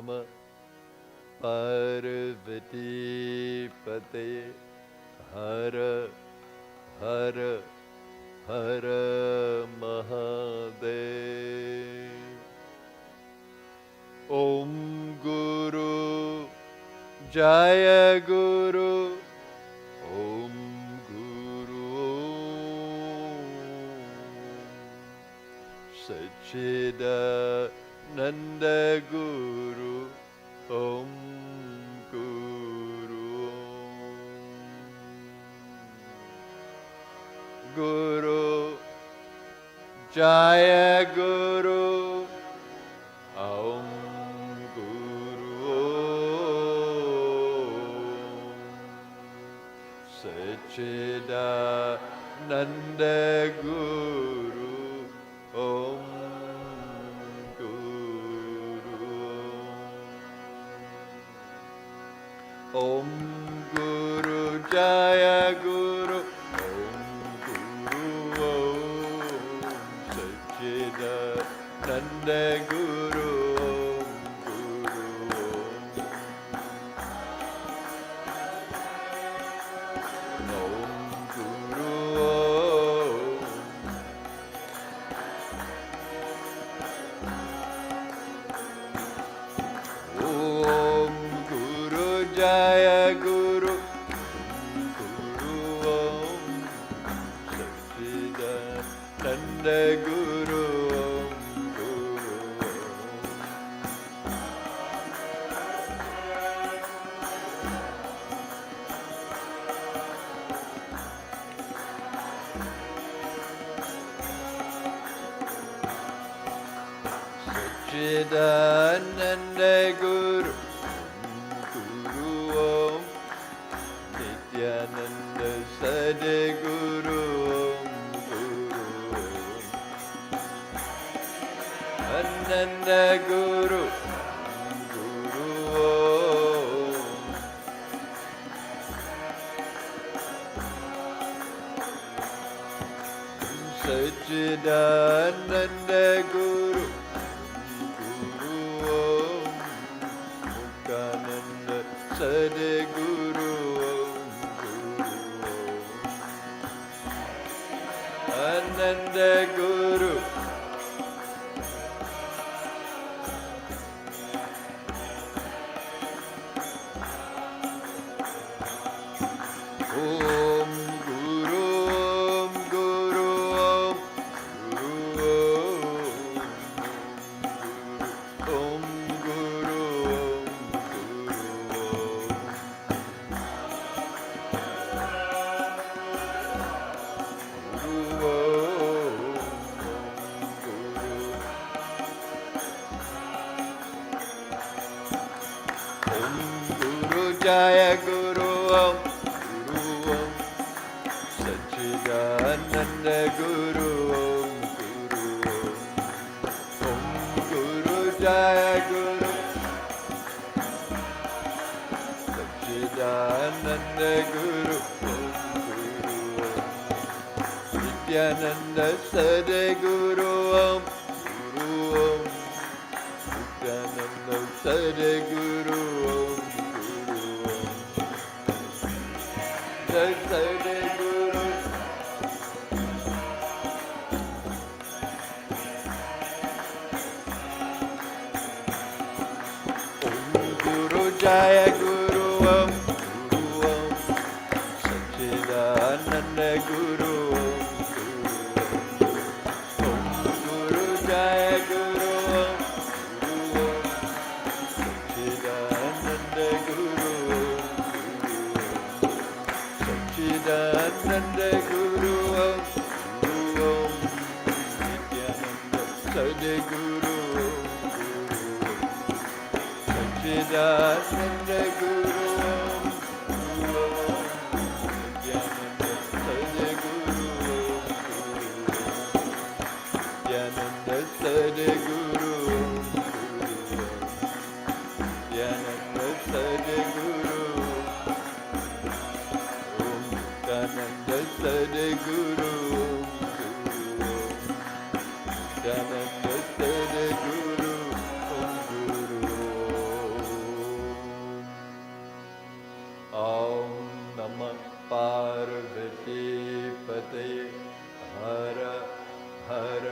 Namo Parvati Pataye Hara Hara Hara Mahadev. Om Guru Jaya Guru Om Guru Sachidananda Guru Om Guru Guru Jaya Guru Om Guru Sachidananda Guru Om Om Guru Jaya Guru Om Guru Om Sachidananda Guru Om Guru Om Guru Jaya Guru Guru Om Sachidananda Guru Om Guru Sachidananda Guru Guru Om Nityananda Sadguru Om Guru Ananda Guru Guru Om Sachidananda Guru Guru Om Mukhananda Sadguru Om Guru Ananda Guru Om Guru Om Guru Om Guru Om Guru Om Guru Jaya Guru Om Guru Om Sachidananda Guru Om Guru Om Guru Jaya Guru Sachidananda Guru Om Guru Om Nityananda Sadguru Om Guru Om Nityananda Sadguru Om Guru Om Sadguru Om Guru Jaya Guru Om Guru Om Sachidananda Guru Om Guru Jaya Guru Om Guru Om Sachidananda Guru Sachidananda Guru Om Guru Om Nityananda Sadguru Sachidananda Guru Om Guru Om Nityananda Sadguru Nityananda Sadguru Nityananda Sadguru Om Nityananda Sadguru Nityananda Sadguru Om Guru Parvati पते हर हर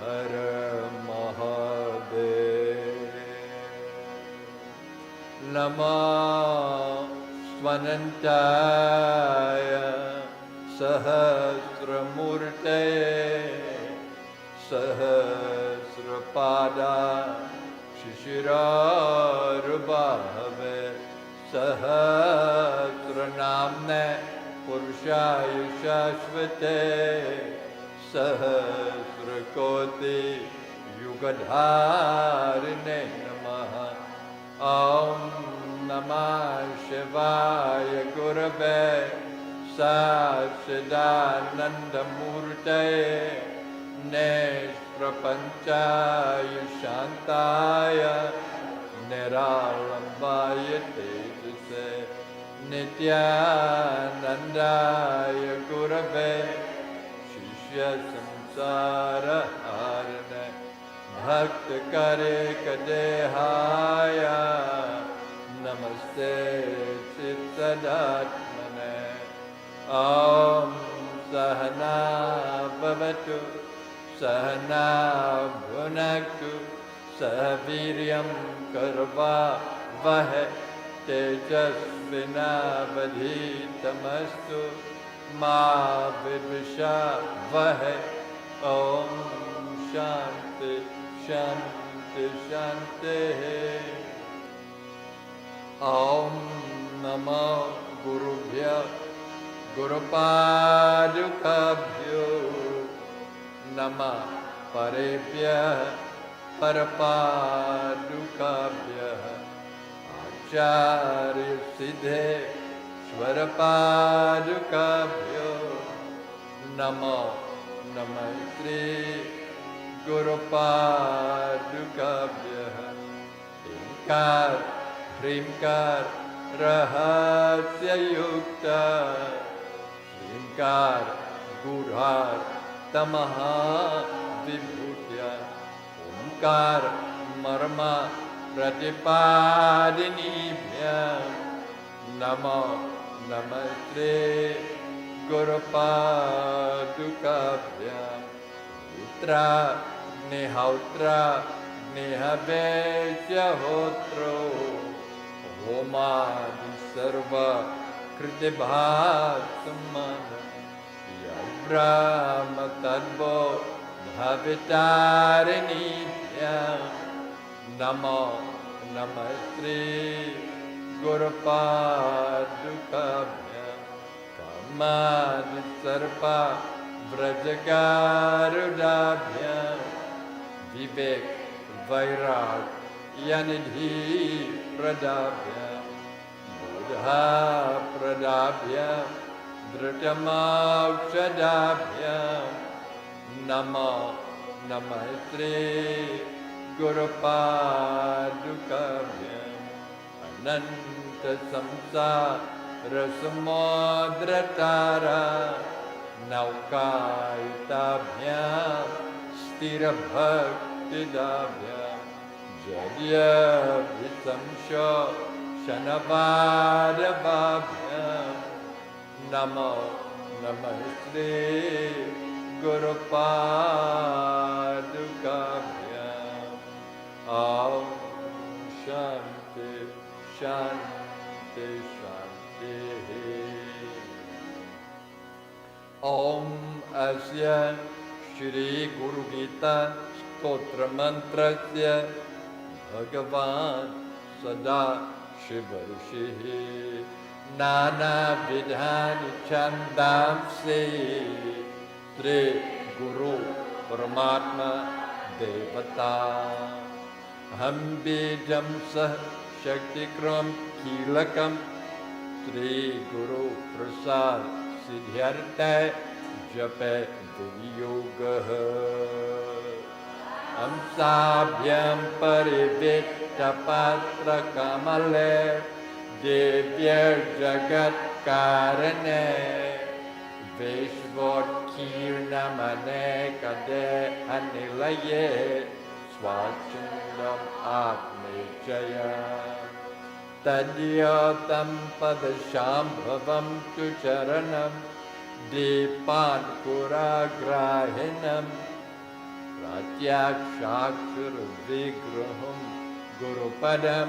हर महादेव नमः स्वनन्ताय सहस्रमूर्तये सहस्रपादा शिशिरारुबाहवे सहस्रनाम्ने पुरुषाय शाश्वते सहस्रकोटि युगधारिणे नमः ॐ नमः शिवाय गुरवे सच्चिदानन्दमूर्तये निष्प्रपञ्चाय शान्ताय निरालम्बाय तेजसे नित्यानन्दाय गुरवे शिष्यसंसारहारिणे भक्तकरेकदेहाय नमस्ते चित्तदात्मने ॐ सहना भवतु सहना भुनक्तु सह वीर्यं करवावहै तेजस्विनावधीतमस्तु मा विद्विषावहै ॐ शान्ति शान्ति शान्तिः ॐ नमो गुरुभ्यः गुरुपादुकाभ्यो नमः परेभ्यः परपादुकाभ्यः आचार्यसिद्धेश्वरपादुकाभ्यो नमो नमः श्री गुरुपादुकाभ्यः ह्रीङ्कार ह्रीङ्कार रहस्ययुक्ता ह्रीङ्कार गूढार तमः विभूत्या ओंकार मर्म प्रतिपादिनीभ्यः नमो नमस्ते गुरुपादुकाभ्यां उत्रा निहौत्रा निहवेश्यहोत्रो होमादि सर्व कृतिभासमान ब्रह्म तद्भो भवितारिणीभ्यः नमो नमस्ते गुरुपादुकाभ्यां कामादि सर्प व्रजगारुडाभ्यां विवेक वैराग्य निधि प्रदाभ्यां बुधा प्रदाभ्यां धृतमोक्षदाभ्यां नमो नमस्ते गुरुपादुकाभ्याम् अनन्तसंसारसमुद्रतारा नौकायिताभ्यां स्थिरभक्तिदाभ्यां जड्यभिसंशो शनवारवाभ्यां नमो नमस्ते गुरुपादुकाभ्याम् ॐ शान्ति शान्ति शान्तिः ॐ अस्य श्री गुरुगीता स्तोत्रमन्त्रस्य भगवान् सदा शिवऋषिः नानाविधानि छन्दांसि श्री गुरु परमात्मा देवता हम बीजं सह शक्तिक्रम कीलकं श्री गुरु प्रसाद सिद्ध्यर्थे जपे विनियोगः हंसाभ्यां परिवेष्टपात्रकमले दिव्यजगत्कारणे विश्वोत्कीर्णमनेकदे अनिलये स्वाच्छन्दम् आत्मेजय तद्योतं पदशाम्भवं तु चरणं दीपान्कुराग्राहिणं प्रत्याक्षाक्षरविग्रहं गुरुपदं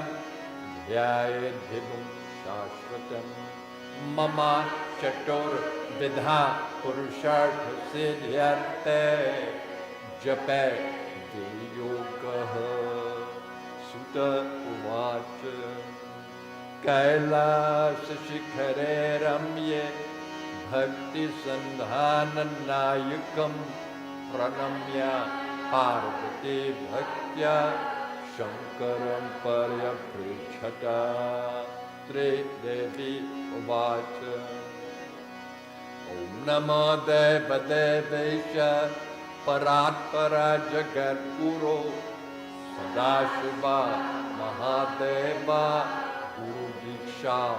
ध्यायेद्धिगुं शाश्वतं मम चतुर्विधा पुरुषार्थसिद्ध्यर्थे जपे वियोगः। सुत उवाच कैलासशिखरे रम्ये भक्तिसन्धाननायकं प्रणम्य पार्वती भक्त्या शङ्करं पर्यपृच्छता। त्रिदेवी उवाच ॐ नमो देवदेवेश परात्परा जगद्गुरो सदाशिवा महादेवा गुरुदीक्षां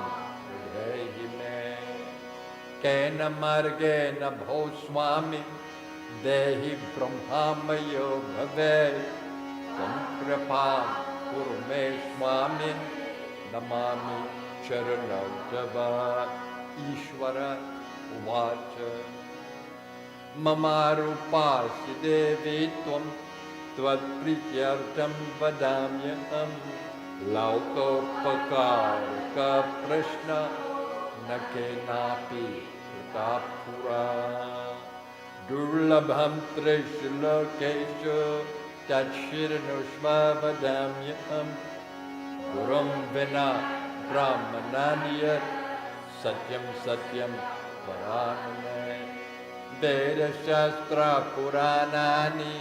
देहि मे। केन मार्गेण भो स्वामी देहि ब्रह्मामयो भवेत् त्वं कृपां कुरु मे स्वामी नमामि चरणौ तव। ईश्वर उवाच ममारूपासि देवी त्वं त्वत्प्रीत्यर्थं वदाम्यहं लौकोपकारकप्रश्न न केनापि कृता पुरा। दुर्लभं त्रिषु लोकेषु तच्छृणुष्व वदाम्यहं गुरुं विना ब्राह्मणान्यत् सत्यं सत्यं वदामि। वेदशास्त्रपुराणानि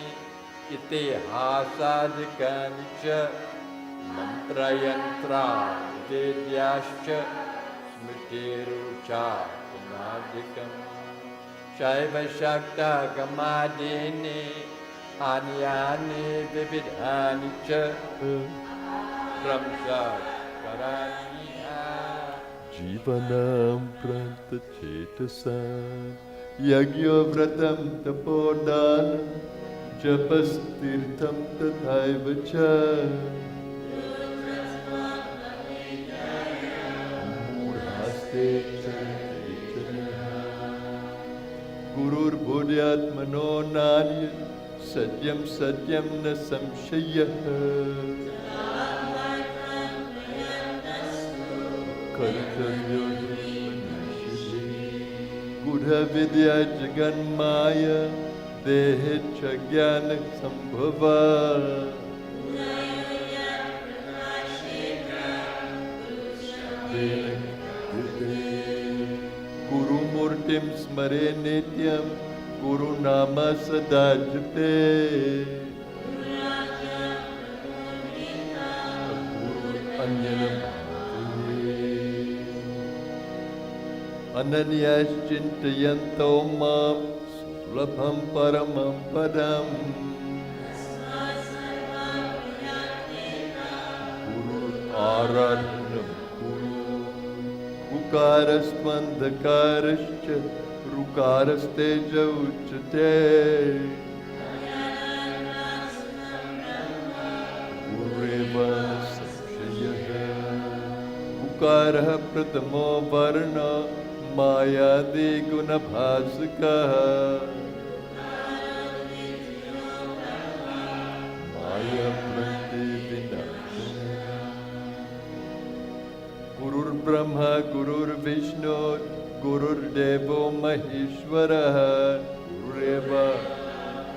इतिहासादिकानि च मन्त्रयन्त्रादिविद्याश्च स्मृतिरुच्चाटनादिकं शैव शाक्तागमादीनि अन्यानि विविधानि च ब्रह्मशास्त्राणि जीवनं प्रन्तचेतसा यज्ञव्रतं तपोदानं जपस्तीर्थं तथैव च मूढास्ते गुरुर्भूयात्मनो नान्यत् सत्यं सत्यं न संशयः कर्तव्यो गूढविद्या जगन्माया देहे च ज्ञानसम्भवा गुरुमूर्तिं स्मरे नित्यं गुरुनाम सदा जपे अनन्यश्चिन्तयन्तो मां सुलभं परमं पदम् आराधनं कुरु उकारस्त्वन्धकारश्च ऋकारस्तेज उच्यते गुरेव संशयः उकारः प्रथमो वर्णः मायादिगुणभासकः गुरुर्ब्रह्मा गुरुर्विष्णु गुरुर्देवो महेश्वरः गुरुरेव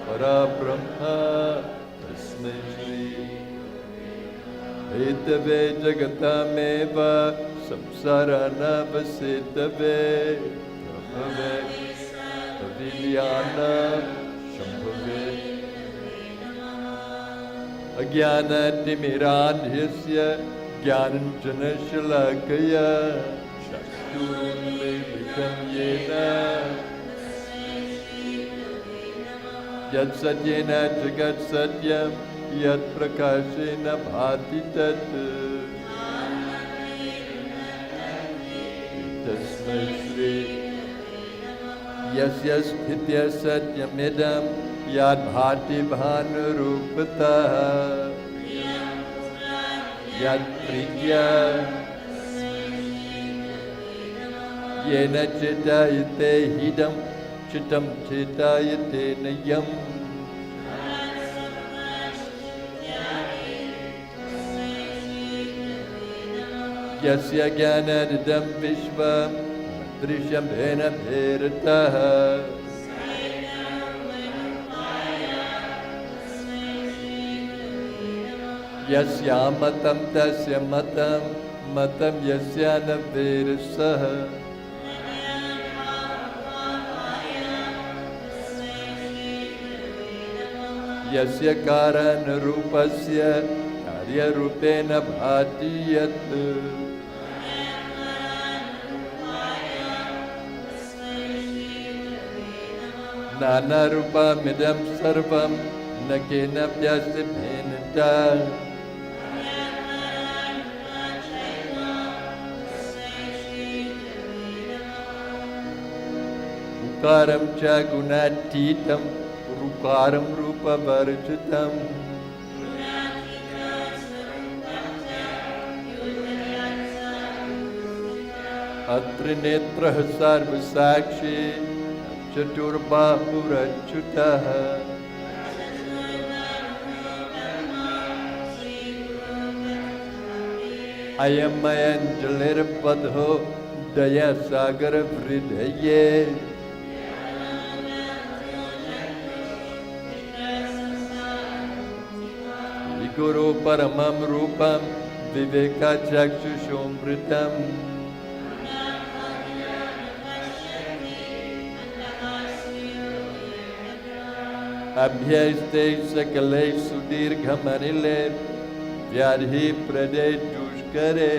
परब्रह्म तस्मै श्री हेतवे जगतामेव संसारानावसेतवे प्रभवे अविद्यानां शम्भवे अज्ञानतिमिरान्धस्य ज्ञानाञ्जनशलाकया चक्षुरुन्मीलितं येन यत्सत्येन जगत्सत्यं यत्प्रकाशेन भाति तत् तस्मै श्री यस्य स्थित्य सत्यमिदं यद्भाति भानुरूपतः यत्प्रीत्या येन चितायते हिदं चितं चितायते नयम् यस्य ज्ञानादिदं विश्वं दृश्यमेन भेरतः यस्यामतं तस्य मतं मतं यस्य न भेरसः यस्य कारणरूपस्य कार्यरूपेण भाति यत् नानारूपमिदं सर्वं न केनाप्यस्ति भिन्नता उकारं च गुणातीतं रूपारं रूपवर्जितम् अत्र नेत्रः सर्वसाक्षी चतुर्बाहुरच्युतः अयमयञ्जलिर्बद्धो दयासागरहृदये गुरु परमं रूपं विवेकचक्षुषोऽमृतम् अभ्यस्ते सकले सुदीर्घमनिले व्याधि प्रदे दुष्करे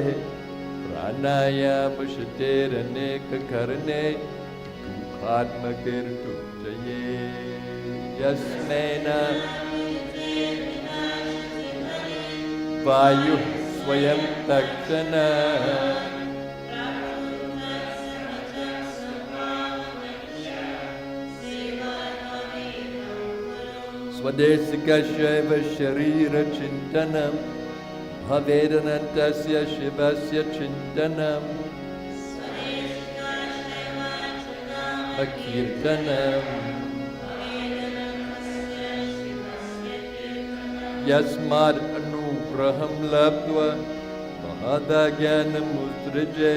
प्राणायामशतेरनेककरणे दुःखात्मकीर्तुजये यस्मेन वायुः स्वयं तक्षणः स्वदेशिकस्यैव शरीरचिन्तनं भवेदनन्तस्य शिवस्य चिन्तनम् अकीर्तनम् यस्माद् अनुग्रहं लब्ध्वा महदाज्ञानमुत्सृजे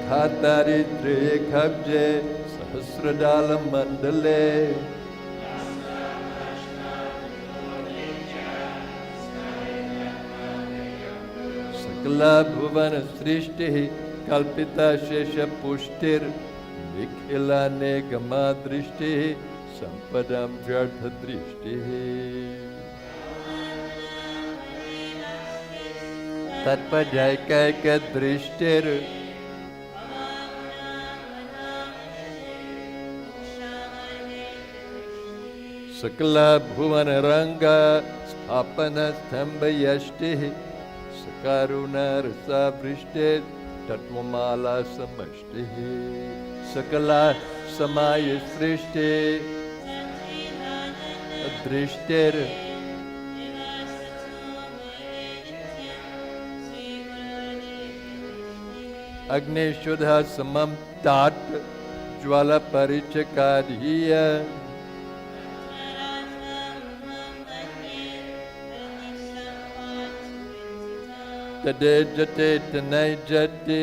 अखादारिद्र्ये खब्जे सहस्रदालमण्डले सकला भुवनसृष्टिः कल्पिता शेषपुष्टिर्निखिलानेकमा दृष्टिः सम्पदां व्यर्थदृष्टिः तत्पदैकैकदृष्टिर् सकला भुवनरङ्गा स्थापनस्तम्भयष्टिः सकारुणरसावृष्टिः तत्त्वमाला समष्टिः सकला समाय सृष्टिः दृष्टिर् अग्निशुद्धा समं तात ज्वाला परिचकाधीय तदेजते तनैजते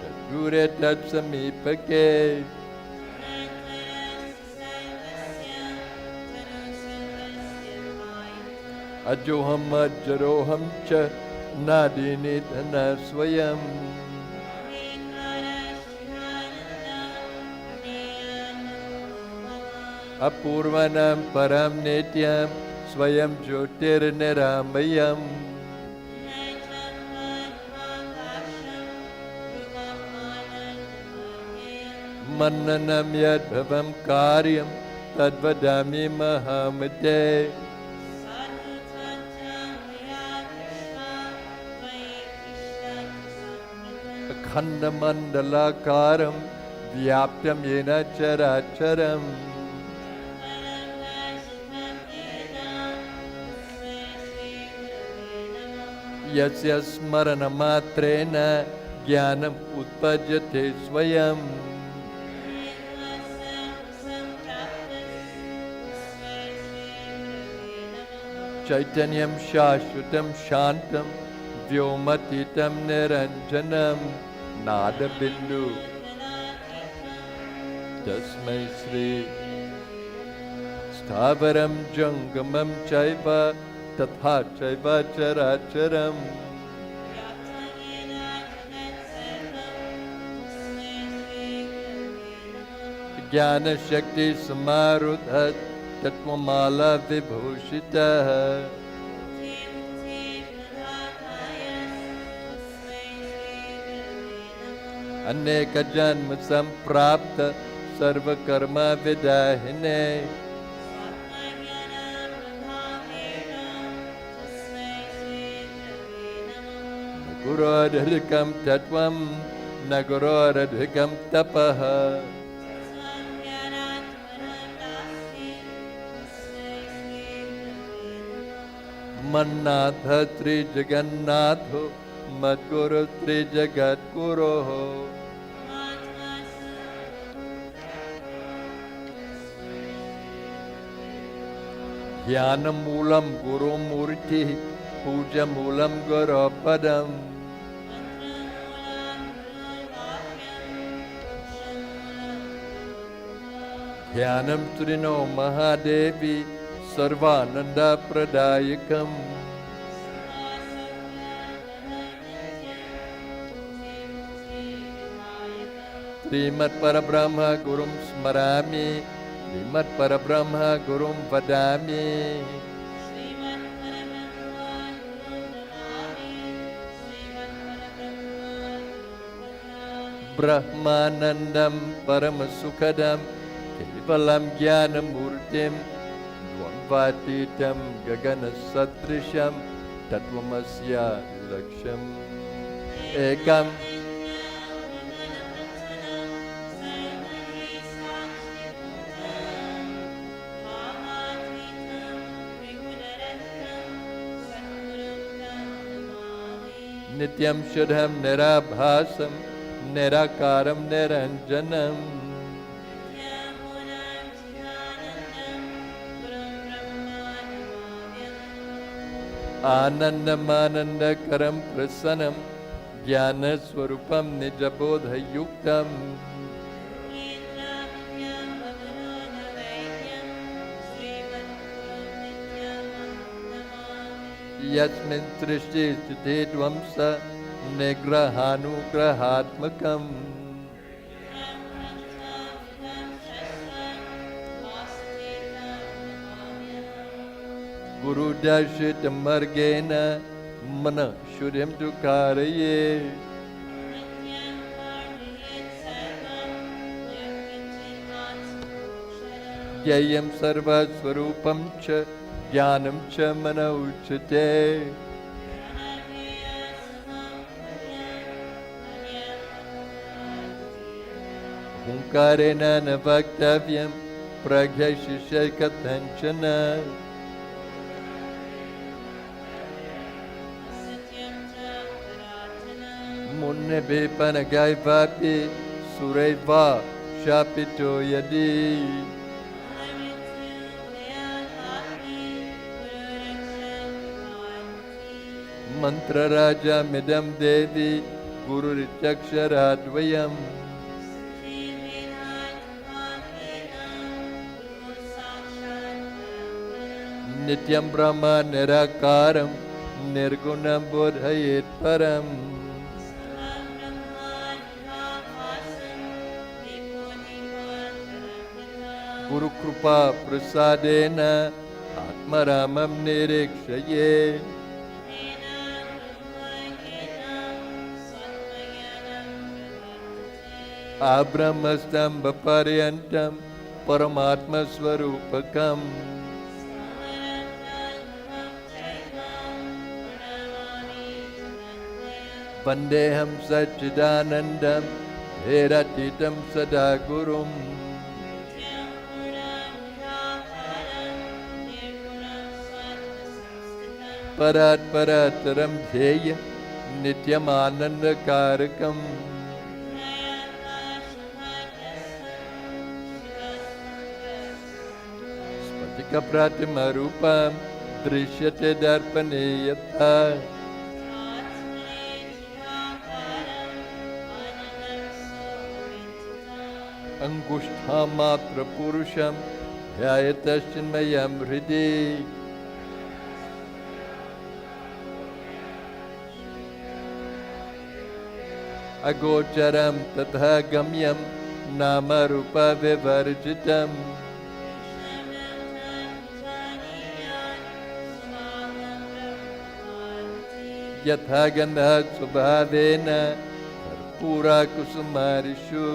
तद्दूरे तत्समीपके अजोहम अजरोहम च नादीनि धन स्वयं अपूर्वनं परं नित्यं स्वयं ज्योतिर्निरामयम् मन्ननं यद्भवं कार्यं तद्वदामि महामते अखण्डमण्डलाकारं व्याप्तं येन चराचरम् यस्य स्मरणमात्रेण ज्ञानम् उत्पद्यते स्वयम् चैतन्यं शाश्वतं शान्तं व्योमतीतं निरञ्जनं नादबिन्दु तस्मै श्री स्थावरं जङ्गमं चैव तथा चैव चराचरम् ज्ञानशक्ति समारुद्धः तत्त्वमाला विभूषितः अनेकजन्म सम्प्राप्त सर्वकर्म विदाहिने न गुरोरधिकं तत्त्वं न गुरोरधिकं तपः मन्नाथ त्रिजगन्नाथो मद्गुरु त्रिजगद्गुरोः ध्यानमूलं गुरुमूर्तिः पूजमूलं गुरोपदम् ध्यानं त्रिनो महादेवी सर्वानन्दप्रदायकम् श्रीमत्परब्रह्म गुरुं स्मरामि श्रीमत्परब्रह्म गुरुं वदामि ब्रह्मानन्दं परमसुखदं केवलं ज्ञानमूर्तिं द्वन्द्वातीतं गगनसदृशं तत्त्वमस्य लक्ष्यम् एकम् नित्यं शुद्धं निराभासं निराकारं निरञ्जनम् आनन्दमानन्दकरं प्रसन्नं ज्ञानस्वरूपं निजबोधयुक्तम् यस्मिन् सृष्टिस्थितिध्वंस निग्रहानुग्रहात्मकम् गुरुदर्शितमार्गेण मनः शुद्धिं तु कारयेत् ज्ञेयं सर्वस्वरूपं च ज्ञानं च मन उच्यते हुङ्कारेण न वक्तव्यं प्रज्ञशिष्य कथञ्चन मुन्निभिपनगैवापि सुरैर्वा शापितो यदि मन्त्रराजमिदं देवी गुरुरित्यक्षराद्वयम् नित्यं ब्रह्म निराकारं निर्गुणं बोधयेत् परम् गुरुकृपा प्रसादेन आत्मरामं निरीक्षये आब्रह्मस्तम्भपर्यन्तं परमात्मस्वरूपकम् वन्देऽहं सच्चिदानन्दं हेरतीतं सदा गुरुम् परात् परात्तरं ध्येय नित्यमानन्दकारकम् स्फटिकप्रतिमरूपं दृश्यते दर्पणे यथा अङ्गुष्ठामात्रपुरुषं ध्यायतश्चिन्मयं हृदि अगोचरं तथा गम्यं नामरूपविवर्जितम् यथा गन्धः स्वभावेन कर्पूराकुसुमारिषु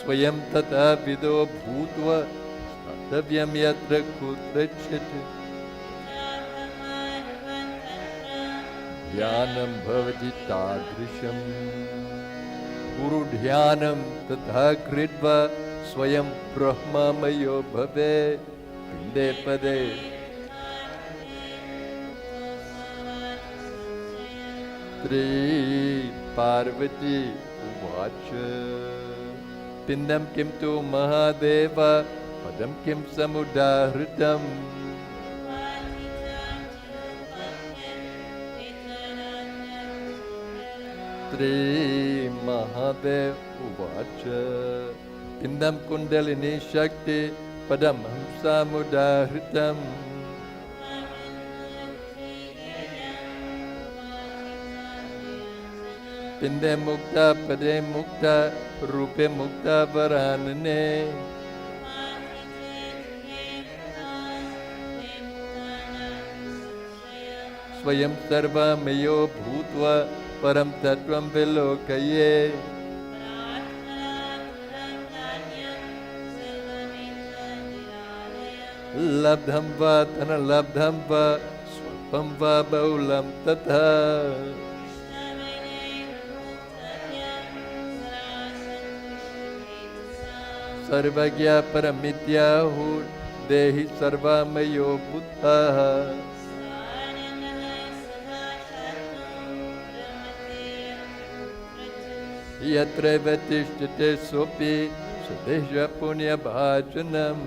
स्वयं तथा विदो भूत्वा स्थातव्यं यत्र कुत्रचित् ध्यानं भवति तादृशम् गुरुध्यानं तथा कृत्वा स्वयं ब्रह्ममयो भवेत् पिण्डे पदे पार्वती उवाच पिण्डं किं तु महादेव पदं किं समुदाहृतम् महादेव उवाच पिण्डं कुण्डलिनी शक्ति पदं हंसामुदाहृतम् पिण्डे मुक्ता पदे मुक्ता रूपे मुक्ता वरानने स्वयं सर्वमयो भूत्वा परं तत्त्वं विलोकये लब्धं वा धनलब्धं वा स्वल्पं वा बहुलं तथा सर्वज्ञ परमित्याहुः देहि सर्वमयो बुद्धः यत्रैव तिष्ठते सोऽपि सुदेश पुण्यभाजनम्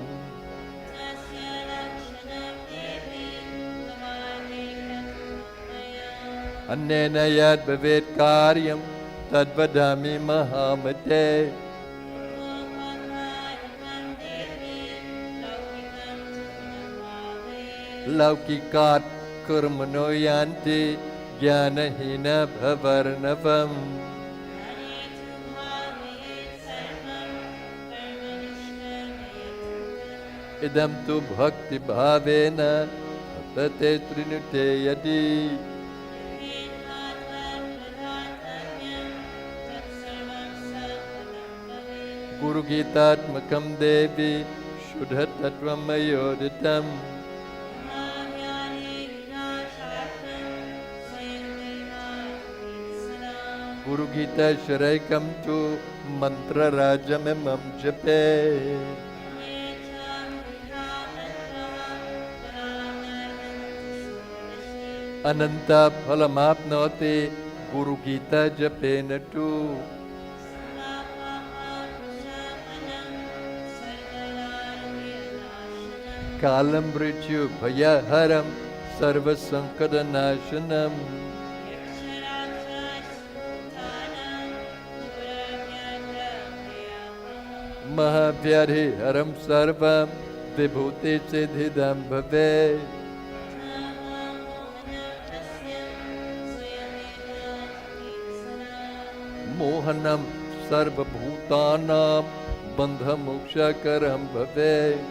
अन्येन यद् भवेत् कार्यं तद्वदामि महामते लौकिकात् कर्मणो यान्ति ज्ञानहीन भवर्णवम् इदं तु भक्तिभावेन वर्तते त्रिनुते यदि गुरुगीतात्मकं देवी शुद्धतत्त्वं मयोदितम् गुरुगीताशरैकं तु मन्त्रराजमिमं जपे अनन्तफलमाप्नोति गुरुगीता जपेन तु कालं मृत्युभयहरं सर्वसङ्कटनाशनम् महाव्याधिहरं सर्वं विभूतिसिद्धिदं भवेत् मोहनं सर्वभूतानां बन्धमोक्षकरं भवेत्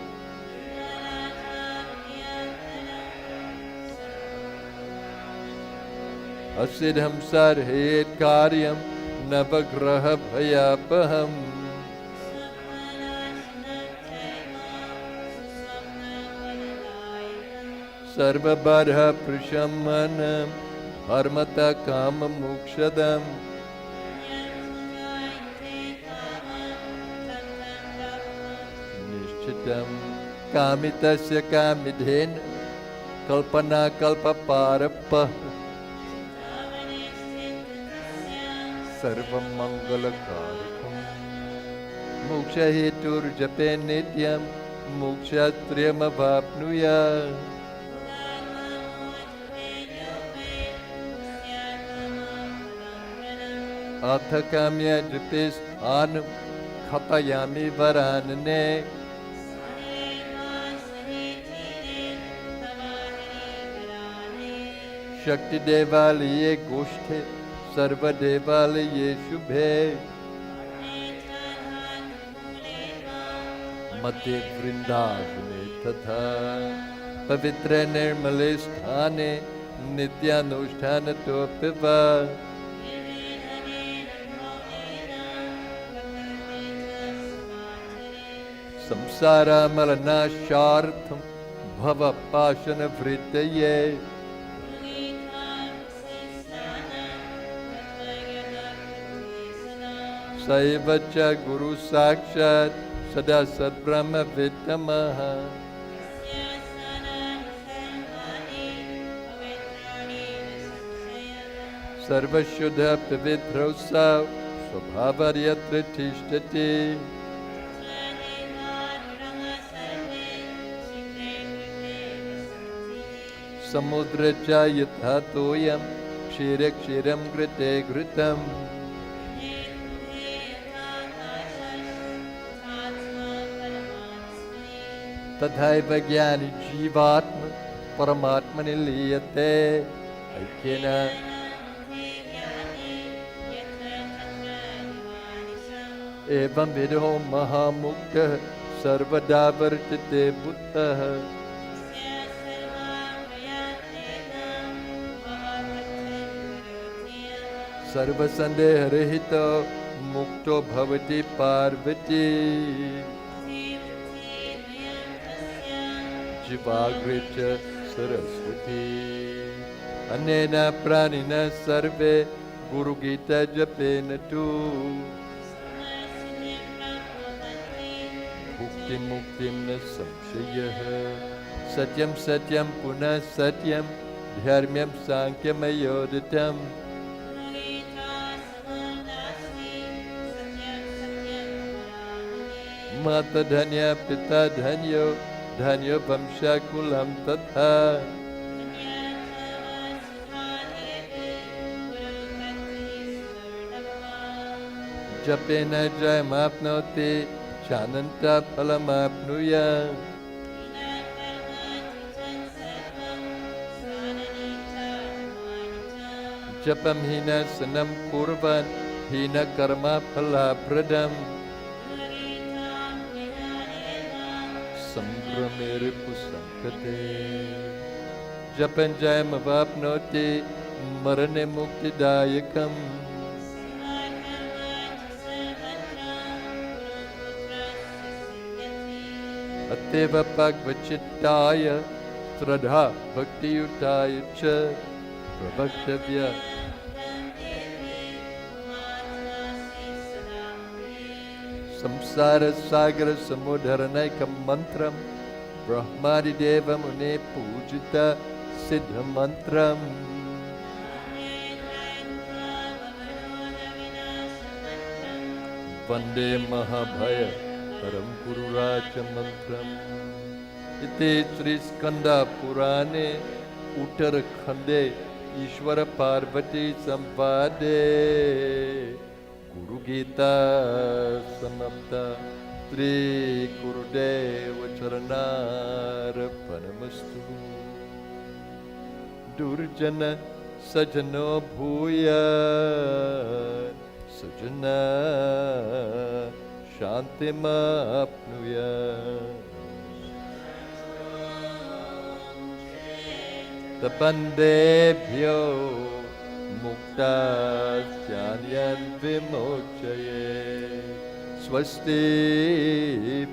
असिद्धं सर्वेत् कार्यं नवग्रहभयापहम् सर्वबाधाप्रशमनं धर्मतः काममोक्षदम् Chitam Kamitasya Kamidhen Kalpana Kalpaparappa Sarvam Mangalakarakam Moksha Hetur Jape Nityam Moksha Triyamavapnuya Atha Kamya Japis Anam Khatayami Varanane Shakti Devaliye Goshthe Sarva Devaliye Shubhe Mate Vrindavane Tatha Pavitra Nirmale Sthane Nityanusthana Topiva Samsara Maranashartham Bhava Pashana Vrittaye Saivacha Guru Sakshat Sada Sadbrahma Vittamaha Sarvashuddha Pavitrosa Swabhavaryatra Tishtati Samudra Chayatha Toyam Kshirak Kshiram Grite Gritam Tadhaiva Jnani Jivatma Paramatmani Liyate Aikyena Evam Vidho Mahamukta Sarvada Vartate Buddha Sarva Sandeha Rahito Mukto Bhavati Parvati Jivagricha Saraswati Anena Pranina Sarve Guru Gita Japena Tu Bhukti Muktim Na Samshayaha Satyam Satyam Puna Satyam Dharmyam Sankyam Ayodatam Mata Dhanya Pita Dhanyo Dhanyo Vamsha Kulam Tatha Japena Jayamapnoti Chananta Palamapnuya Japam Hina Sanam Kurvan Hina Karma Palapradam Sambramere Pusankate Japan Jayamavapnoti Marane Muktidayakam Ateva Bhagavachittaya Sradha Bhaktiyutaya Cha Prabhaktavya Samsara Sagara Samudharanaikam Mantram Brahmadi Deva Mune Pujita Siddha Mantram Vande Mahabhaya Param Pururacha Mantram Ite Sri Skanda Purane Uttarakhande Ishvara Parvati Samvade Guru Gita Samapta Tri Gurudeva Charanarpanamastu Durjana Sajano Bhuya Sajana Shantimapnuya Tapandebhyo Mukta Jnanyan Vimochaye Swasti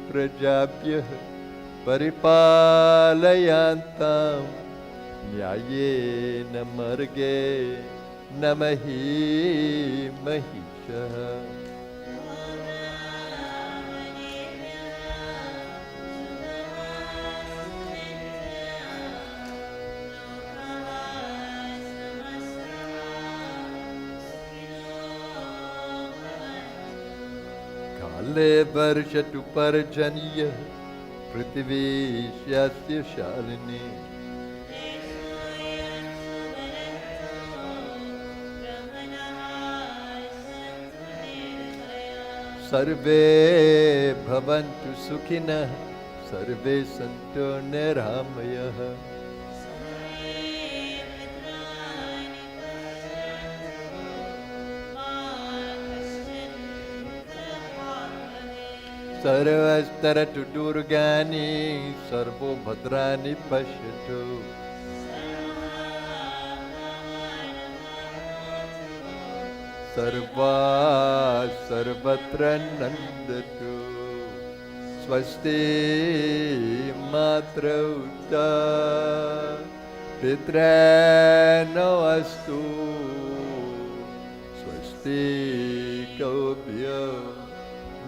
Prajabhya Paripalayantam Nyayena Marge Namahi Mahisha स्थले वर्षतु पर्जन्य पृथिवी स्यास्य शालिनी सर्वे भवन्तु सुखिनः सर्वे सन्तु निरामयः सर्वस्तरतु दुर्गानि servo भद्राणि पश्यतु सर्वत्र नन्दतु स्वस्ति मातरौ पितॄन् अस्तु स्वस्ति गोभ्यो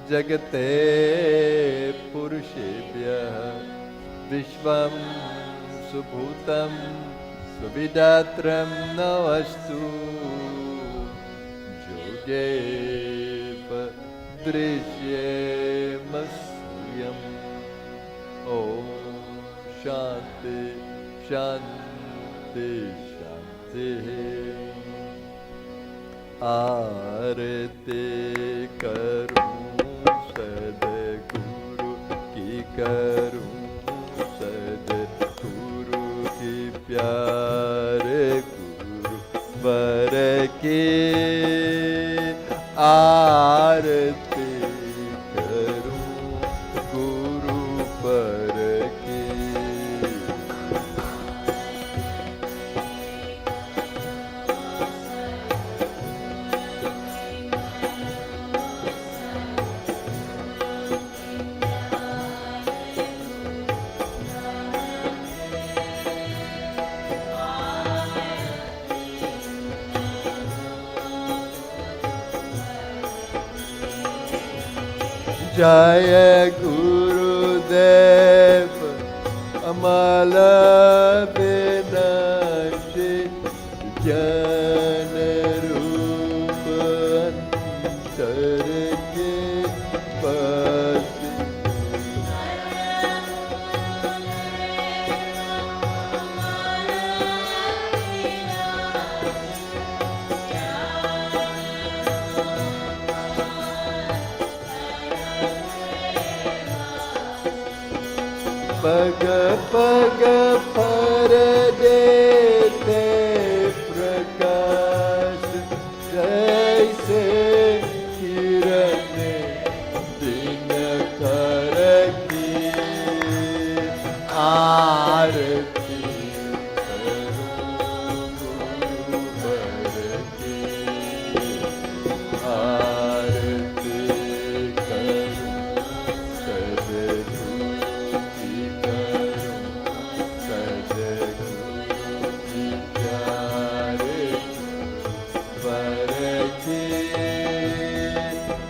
जगते पुरुषेभ्यः विश्वं सुभूतं सुविदात्रं नमस्तु योगेव दृश्येमस्यम् ॐ शान्ति शान्ति शान्तिः आरती करूं सद्गुरु की करूं सद्गुरु की प्यारे गुरु वर की आरती करूं गुरु पर की जय गुरुदेव अमल विनाशी ज्ञान रूप अंतर के पासी पग पग पर देते प्रकाश जैसे किरण दिन कर की आरती करूं गुरु वर की आरती करूं सद्गुरु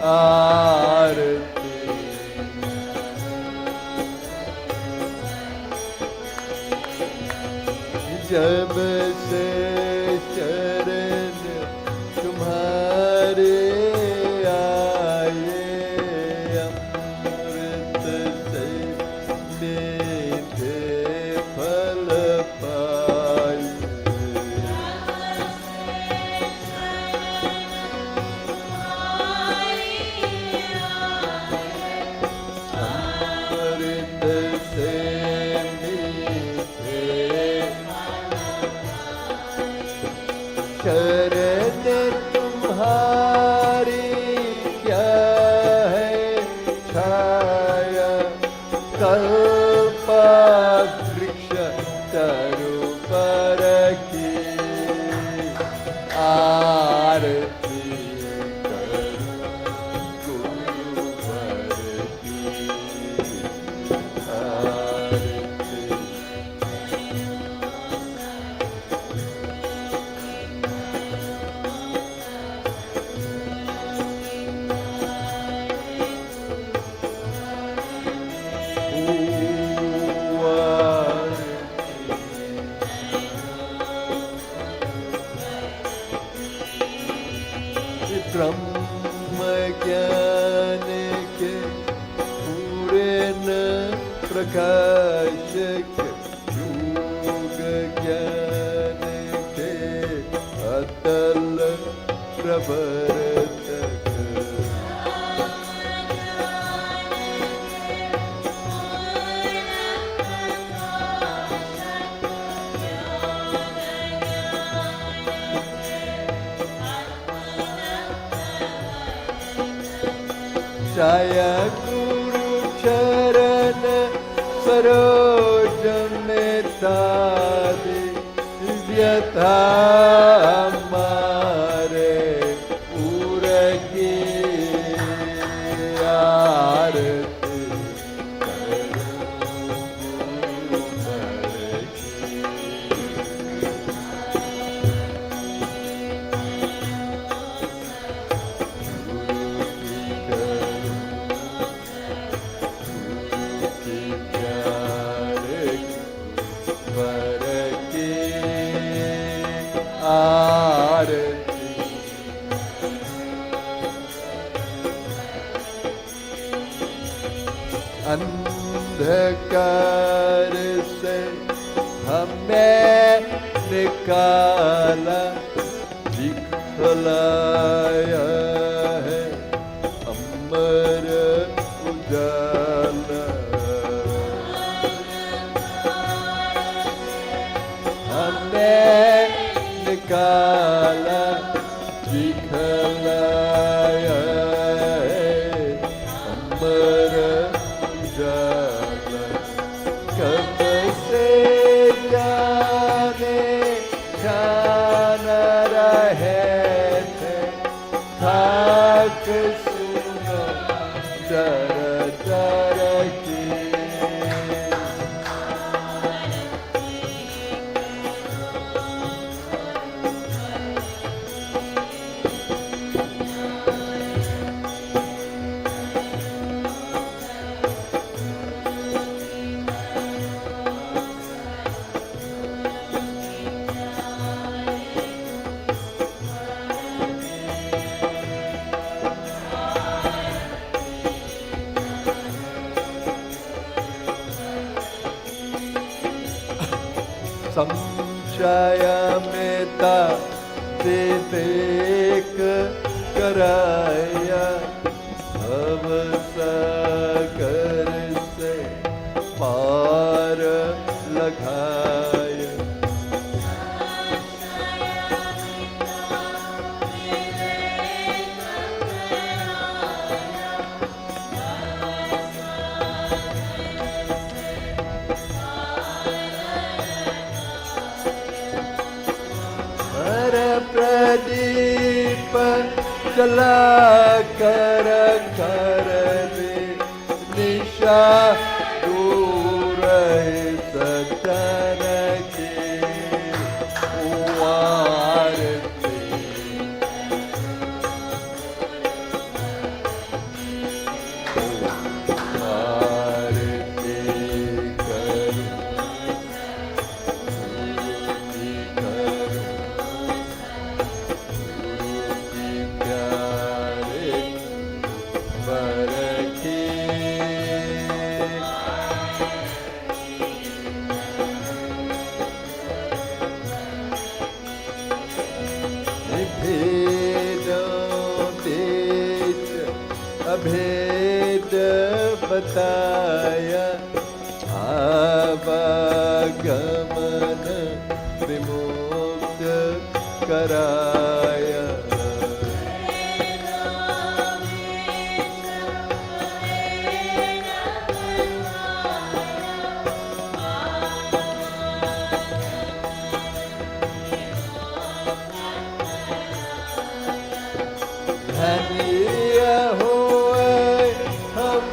आरती जब से शरण तुम्हारे आए अमृत से मीठे फल पाए शरण तुम्हारी क्या है छाया कल्पवृक्ष तरु पर की आरती करूं गुरु वर की आरती प्रकाश के युग ज्ञान के अतल प्रवर तक छाया गुरु चरण सरोज में तारी व्यथा हमारे पूरे की आरती करूं भर की। अंधकार से हमें निकाला दिखलाया है अमर उजाला। हमें निकाला दिखलाया है अमर उजाला। कब से जाने जान रहे थे थाक सुनो डर डर की। संशय में था देख कराया अब सागर से पार लगाया। प्रदीप जला कर कर दे निशा दूर सतन की आरती। आरती करूं अभेद बताया आवागमन विमुक्त कराया। धन्य हुए हम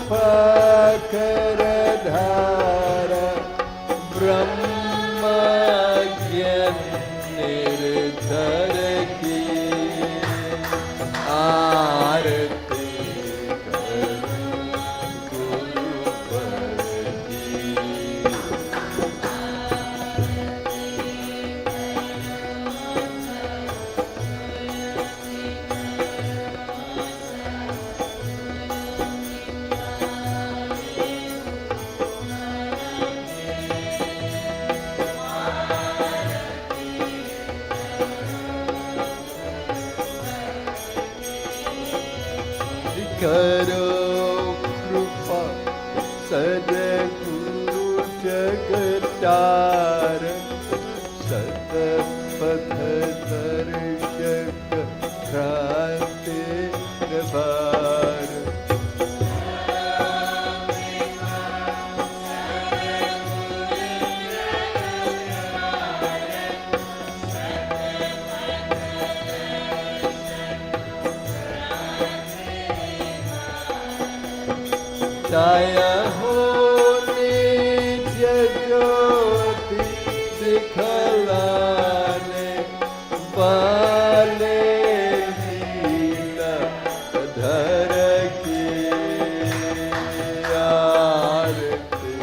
फकर धारा ब्रह्म ज्ञान निर्धर करो कृपा सद्गुरु जगतार सतपथ दर्शक क्रांति निवार छाया हो नित्य ज्योति दिखलाने वाले लीला धर की आरती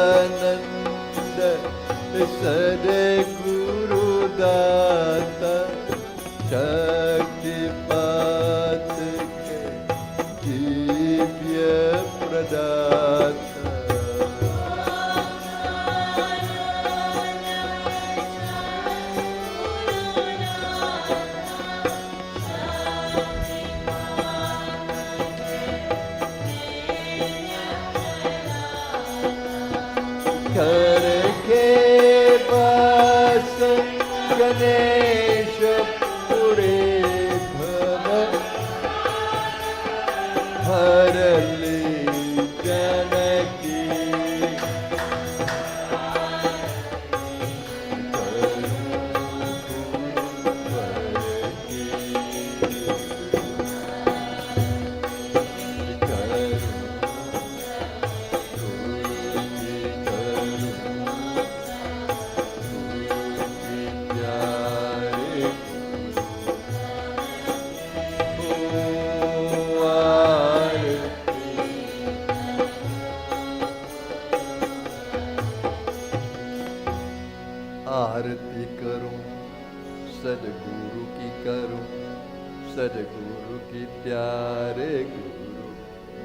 नित्यानंद सद्गुरु दाता शक्तिपात के दिव्य प्रदाता करके बस गणेश पुरे भव हरली जनकी आरती करूं सद्गुरु की करूं सद्गुरु की प्यारे गुरु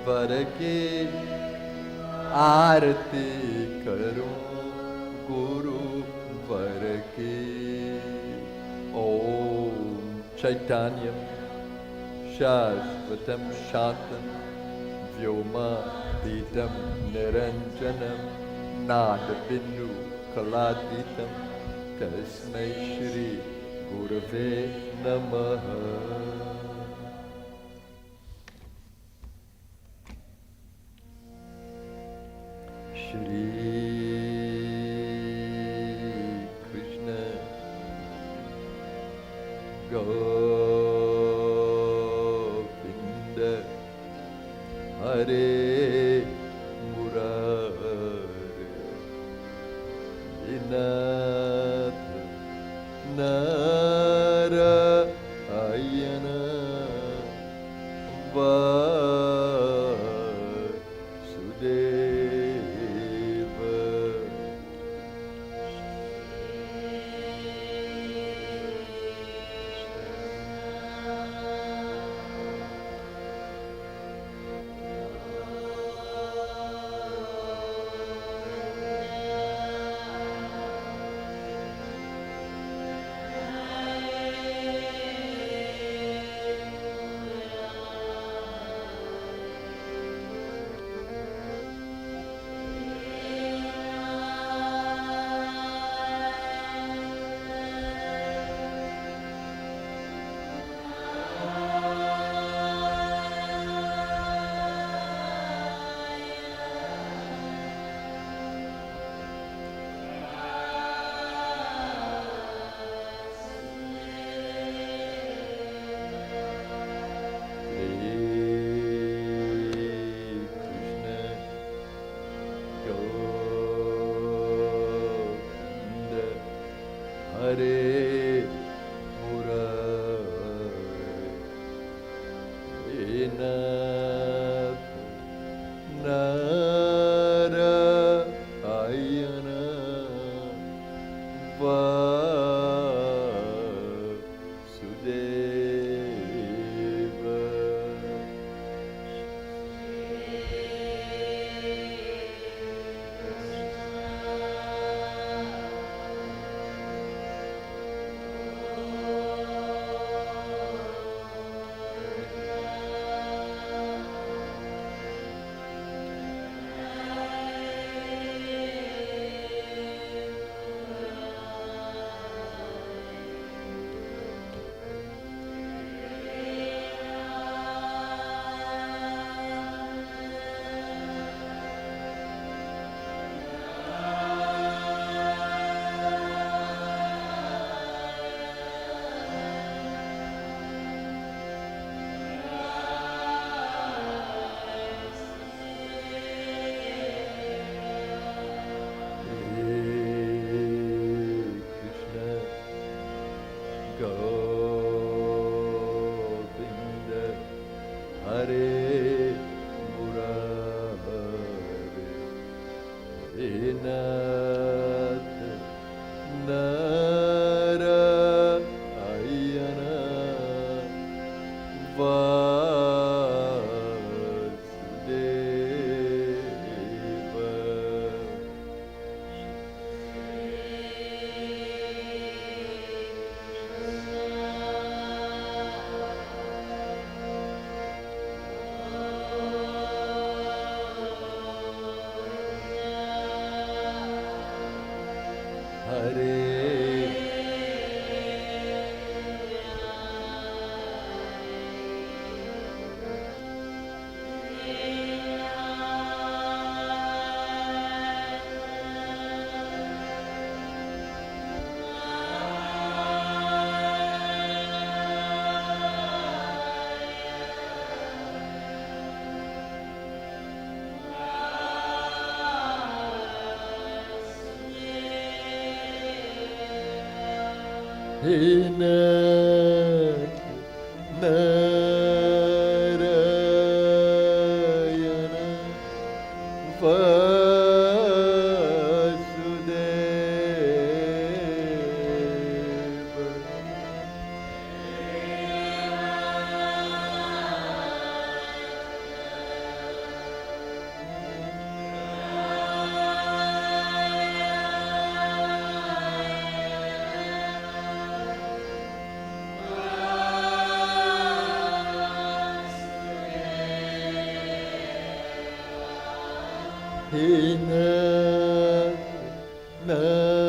वर की आरती करूं गुरु वर की ओम चैतन्यम शाश्वतम शांतम व्योमातीतम निरंजनम नाद बिंदु कलातीतम तस्मै श्री गुरवे नमः। श्री कृष्ण गोविंद हरे नाथ नारायण वासुदेव हरे मुरारे Narayana Vasudeva. Krishna Govinda Hare Murari Nath Narayana Vasudeva. Nath Narayana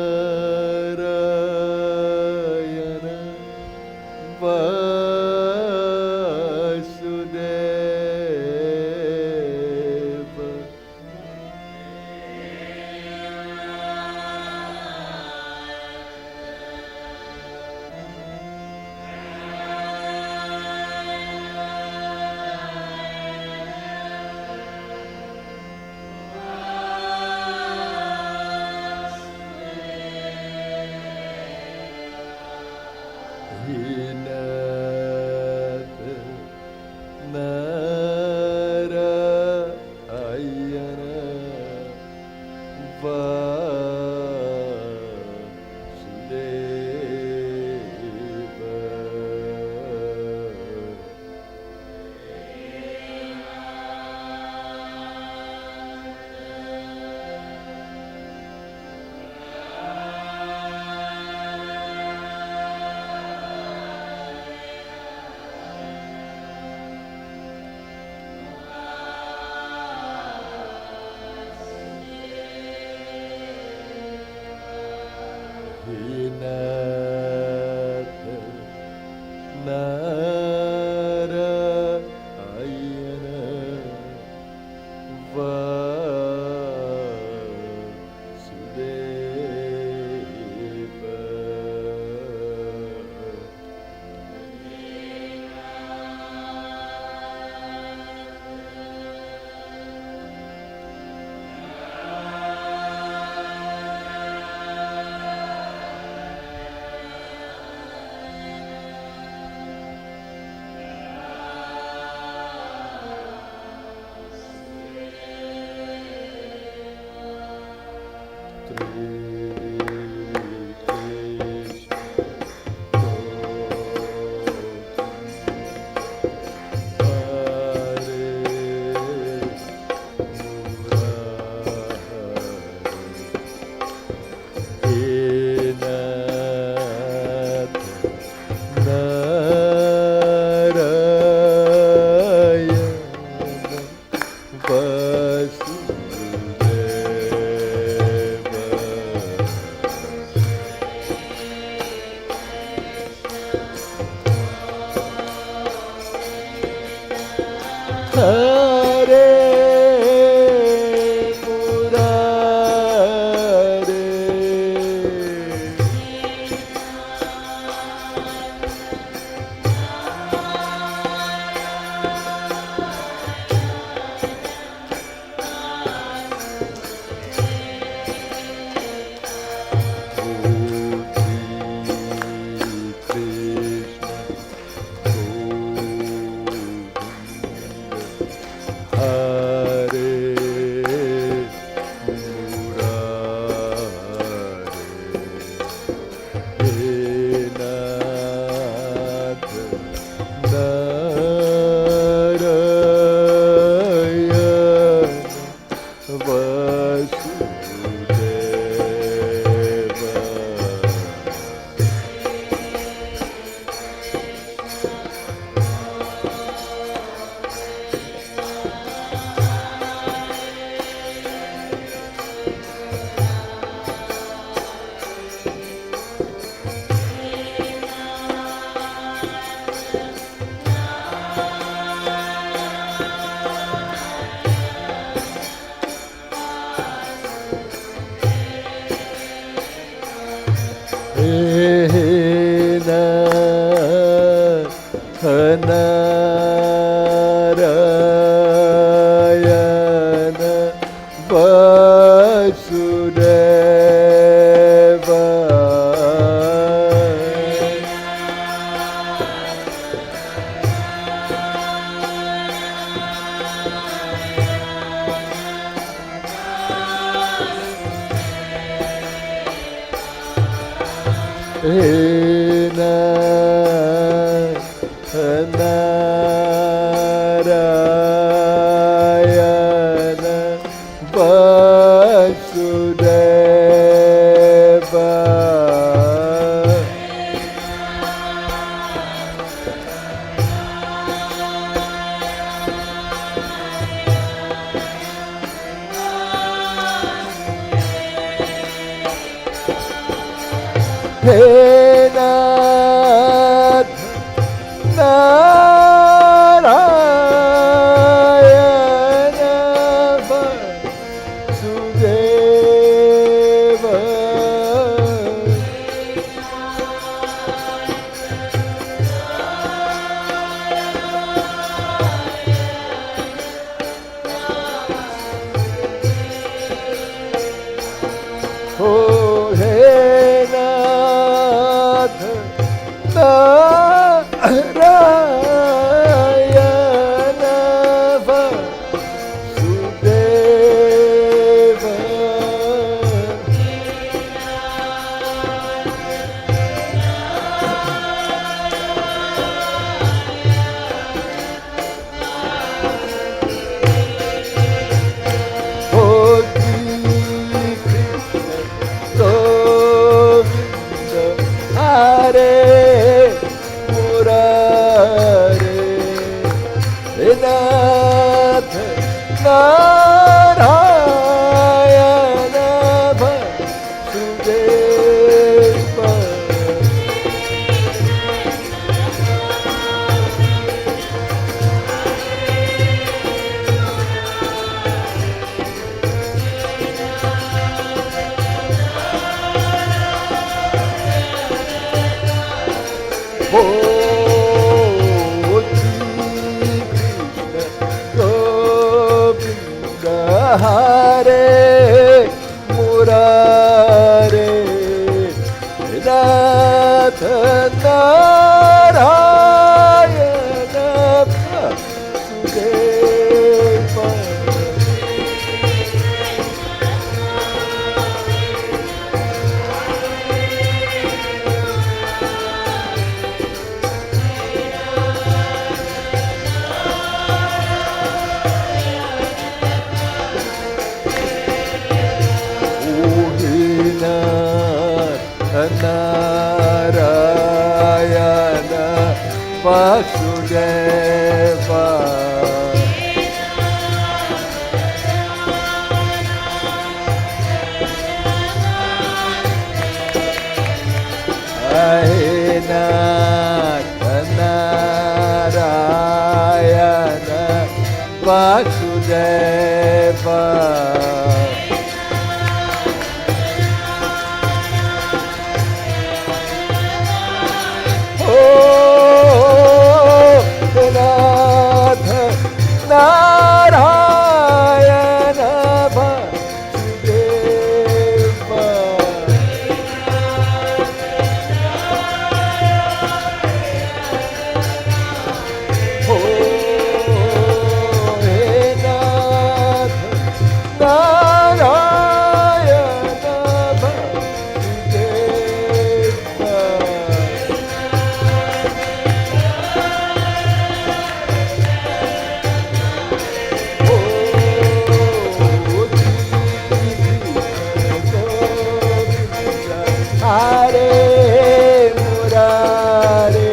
Narayana Vasudeva Narayana Vasudeva Narayana Vasudeva Narayana Vasudeva Hare Murare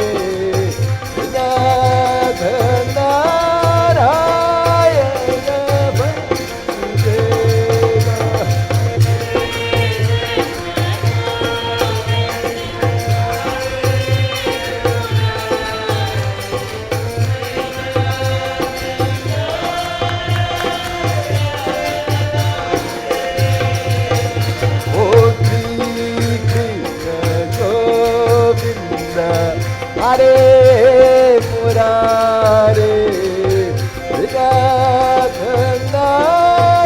Narayana Vasudeva Oh Krishna Govinda Hare Murare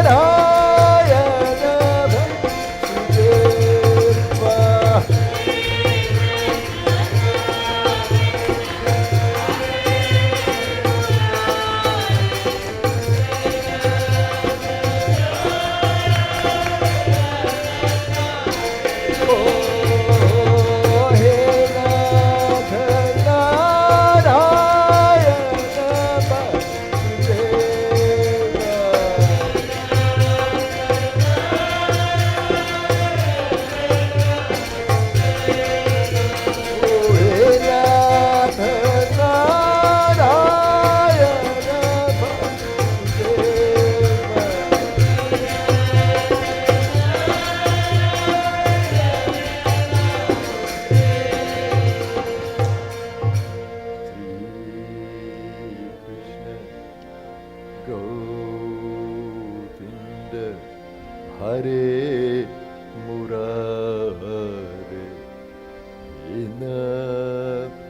Narayana Vasudeva Oh He Narayana Govinda Hare Murare Nath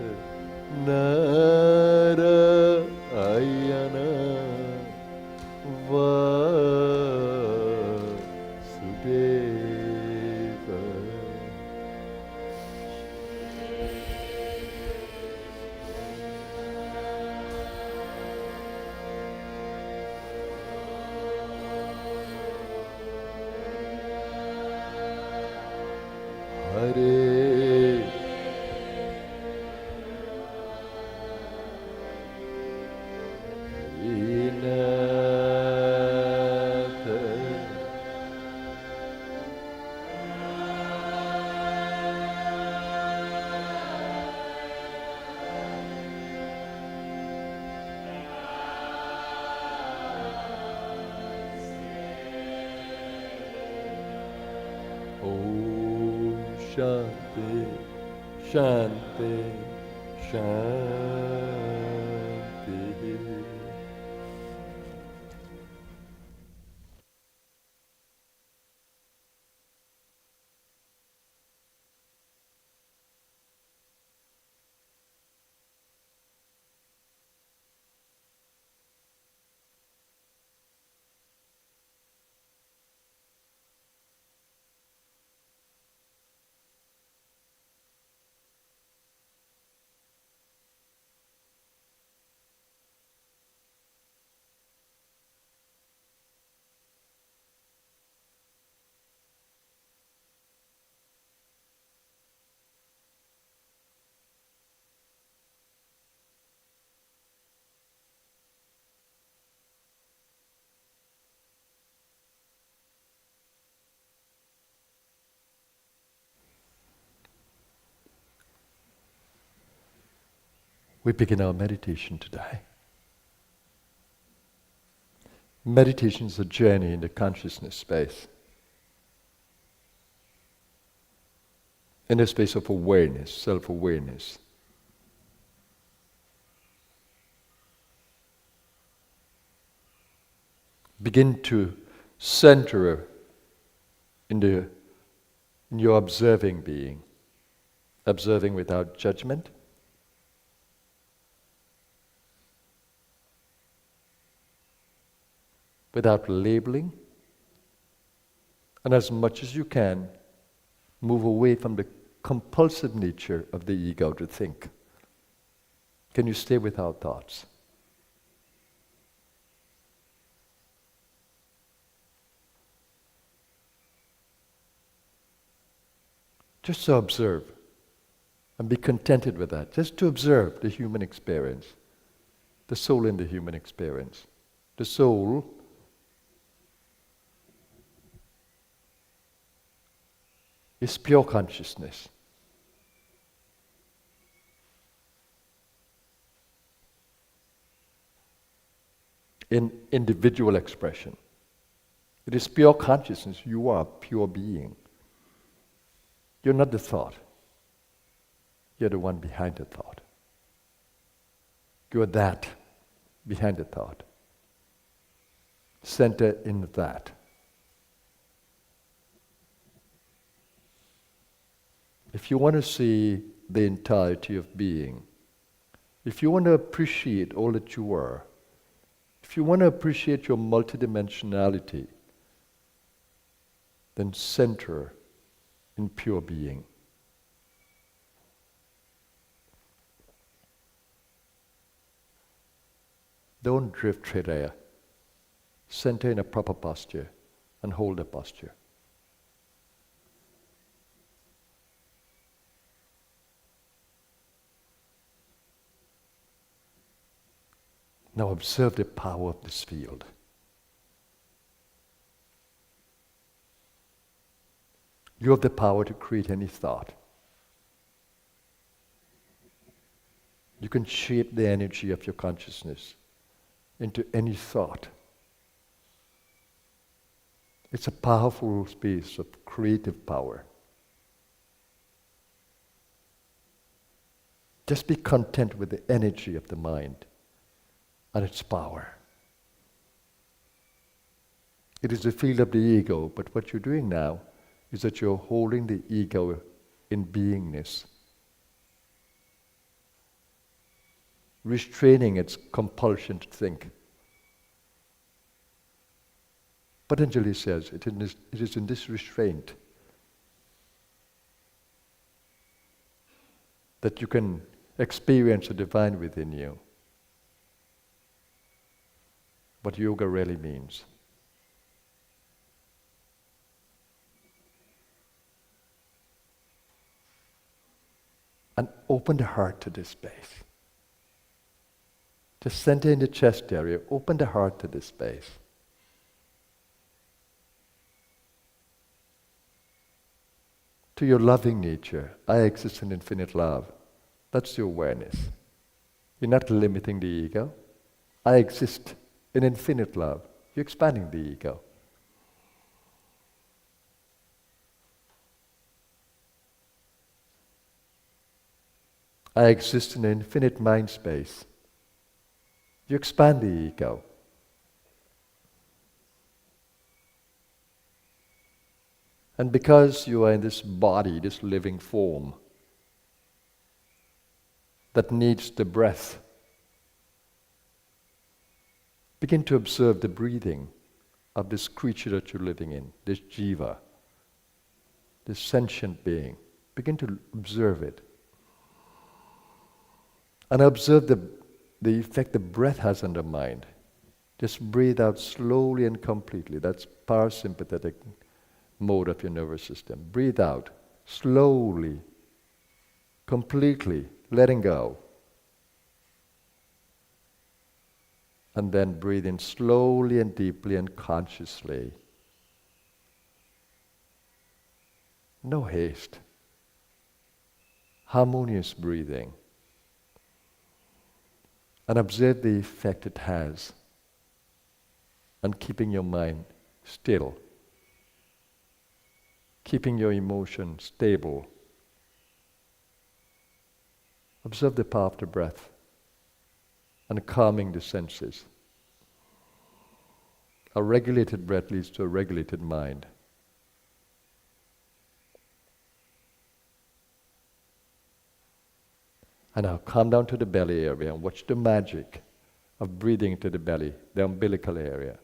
Narayana Vasudeva Hare Om Shanti Shanti Shanti We begin our meditation today. Meditation is a journey in the consciousness space. In the space of awareness, self-awareness. Begin to center in your observing being, observing without judgment, without labeling, and as much as you can, move away from the compulsive nature of the ego to think. Can you stay without thoughts? Just to observe and be contented with that. Just to observe the human experience, the soul in the human experience. The soul is pure consciousness. In individual expression. It is pure consciousness. You are pure being. You're not the thought. You're the one behind the thought. You're that behind the thought. Center in that. If you want to see the entirety of being, if you want to appreciate all that you are, if you want to appreciate your multidimensionality, then center in pure being. Don't drift there. Center in a proper posture and hold the posture. Now observe the power of this field. You have the power to create any thought. You can shape the energy of your consciousness into any thought. It's a powerful space of creative power. Just be content with the energy of the mind and its power. It is the field of the ego, but what you're doing now is that you're holding the ego in beingness, restraining its compulsion to think. Patanjali says it is in this restraint that you can experience the divine within you. What yoga really means. And open the heart to this space. Just center in the chest area, open the heart to this space. To your loving nature, I exist in infinite love. That's your awareness. You're not limiting the ego. I exist in infinite love. You're expanding the ego. I exist in an infinite mind space. You expand the ego. And because you are in this body, this living form, that needs the breath, begin to observe the breathing of this creature that you're living in, this jiva, this sentient being. Begin to observe it. And observe the effect the breath has on the mind. Just breathe out slowly and completely. That's parasympathetic mode of your nervous system. Breathe out slowly, completely, letting go. And then breathe in slowly and deeply and consciously. No haste. Harmonious breathing. and observe the effect it has on keeping your mind still, keeping your emotion stable. Observe the power of the breath and calming the senses. A regulated breath leads to a regulated mind. And now calm down to the belly area and watch the magic of breathing into the belly, the umbilical area.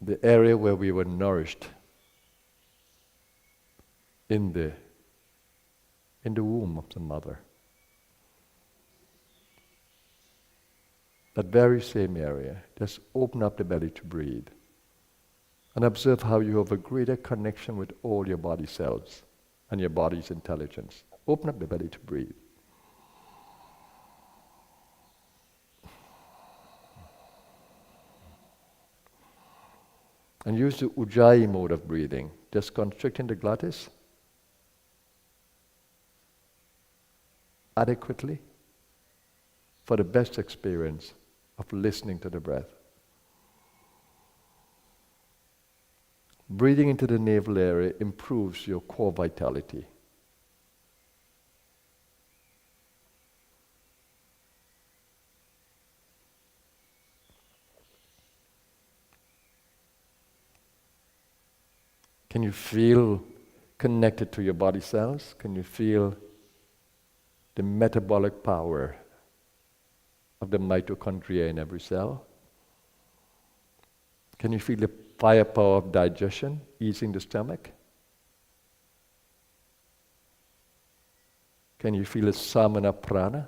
The area where we were nourished in the womb of the mother. That very same area, just open up the belly to breathe. And observe how you have a greater connection with all your body cells and your body's intelligence. Open up the belly to breathe. And use the Ujjayi mode of breathing, just constricting the glottis adequately for the best experience of listening to the breath. Breathing into the navel area improves your core vitality. Can you feel connected to your body cells? Can you feel the metabolic power of the mitochondria in every cell? Can you feel the firepower of digestion easing the stomach? Can you feel the samana prana?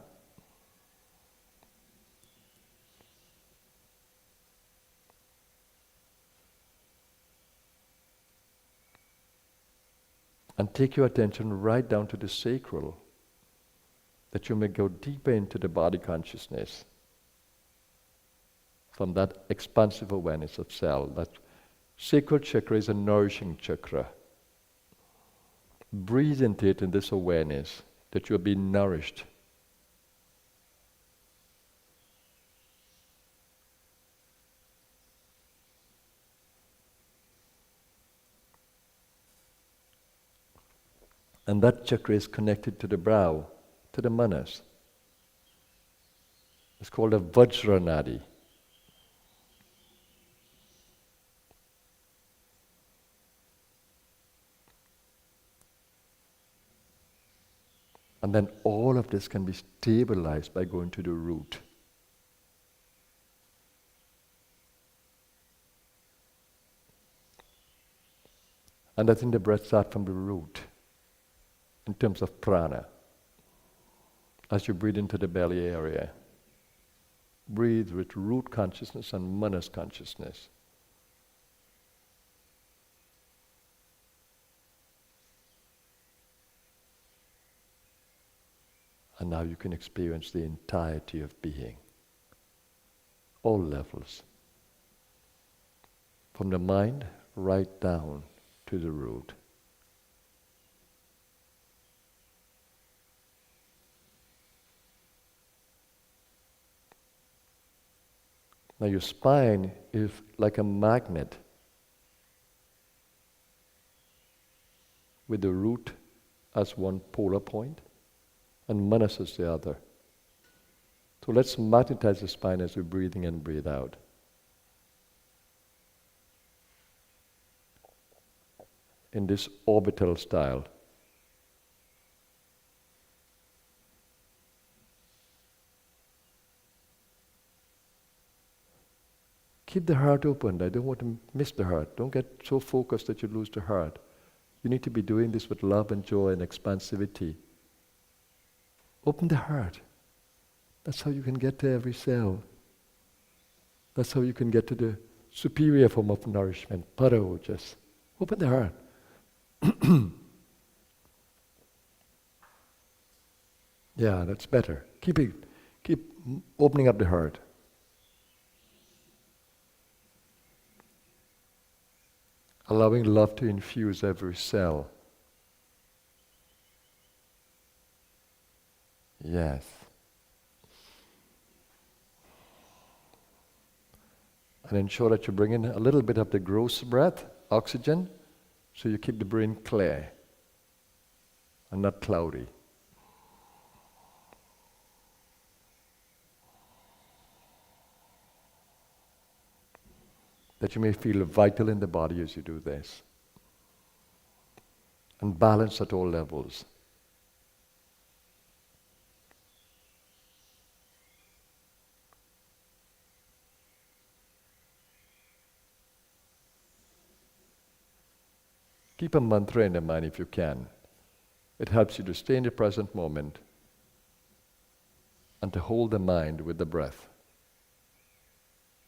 And take your attention right down to the sacral, that you may go deeper into the body consciousness from that expansive awareness of self. That sacral chakra is a nourishing chakra. Breathe into it in this awareness that you are being nourished. And that chakra is connected to the brow, to the manas. It's called a Vajra Nadi. And then all of this can be stabilized by going to the root. And letting the breath start from the root in terms of prana. As you breathe into the belly area, breathe with root consciousness and manas consciousness. And now you can experience the entirety of being, all levels, from the mind right down to the root. Now your spine is like a magnet with the root as one polar point and manas as the other. So let's magnetize the spine as we breathe in and breathe out. In this orbital style. Keep the heart open. I don't want to miss the heart. Don't get so focused that you lose the heart. You need to be doing this with love and joy and expansivity. Open the heart. That's how you can get to every cell. That's how you can get to the superior form of nourishment, paro. Just open the heart. Yeah, that's better. Keep opening up the heart. Allowing love to infuse every cell. Yes. And ensure that you bring in a little bit of the gross breath, oxygen, so you keep the brain clear and not cloudy. That you may feel vital in the body as you do this. And balance at all levels. Keep a mantra in the mind if you can. It helps you to stay in the present moment and to hold the mind with the breath.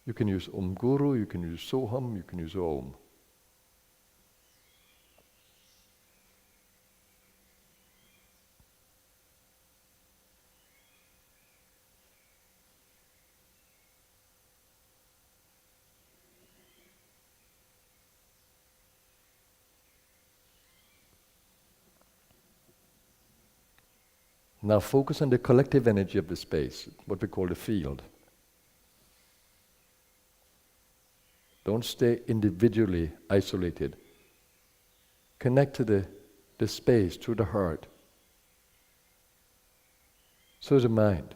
You can use Om Guru, you can use Soham, you can use Om. Now focus on the collective energy of the space, what we call the field. Don't stay individually isolated. Connect to the space through the heart. So is the mind.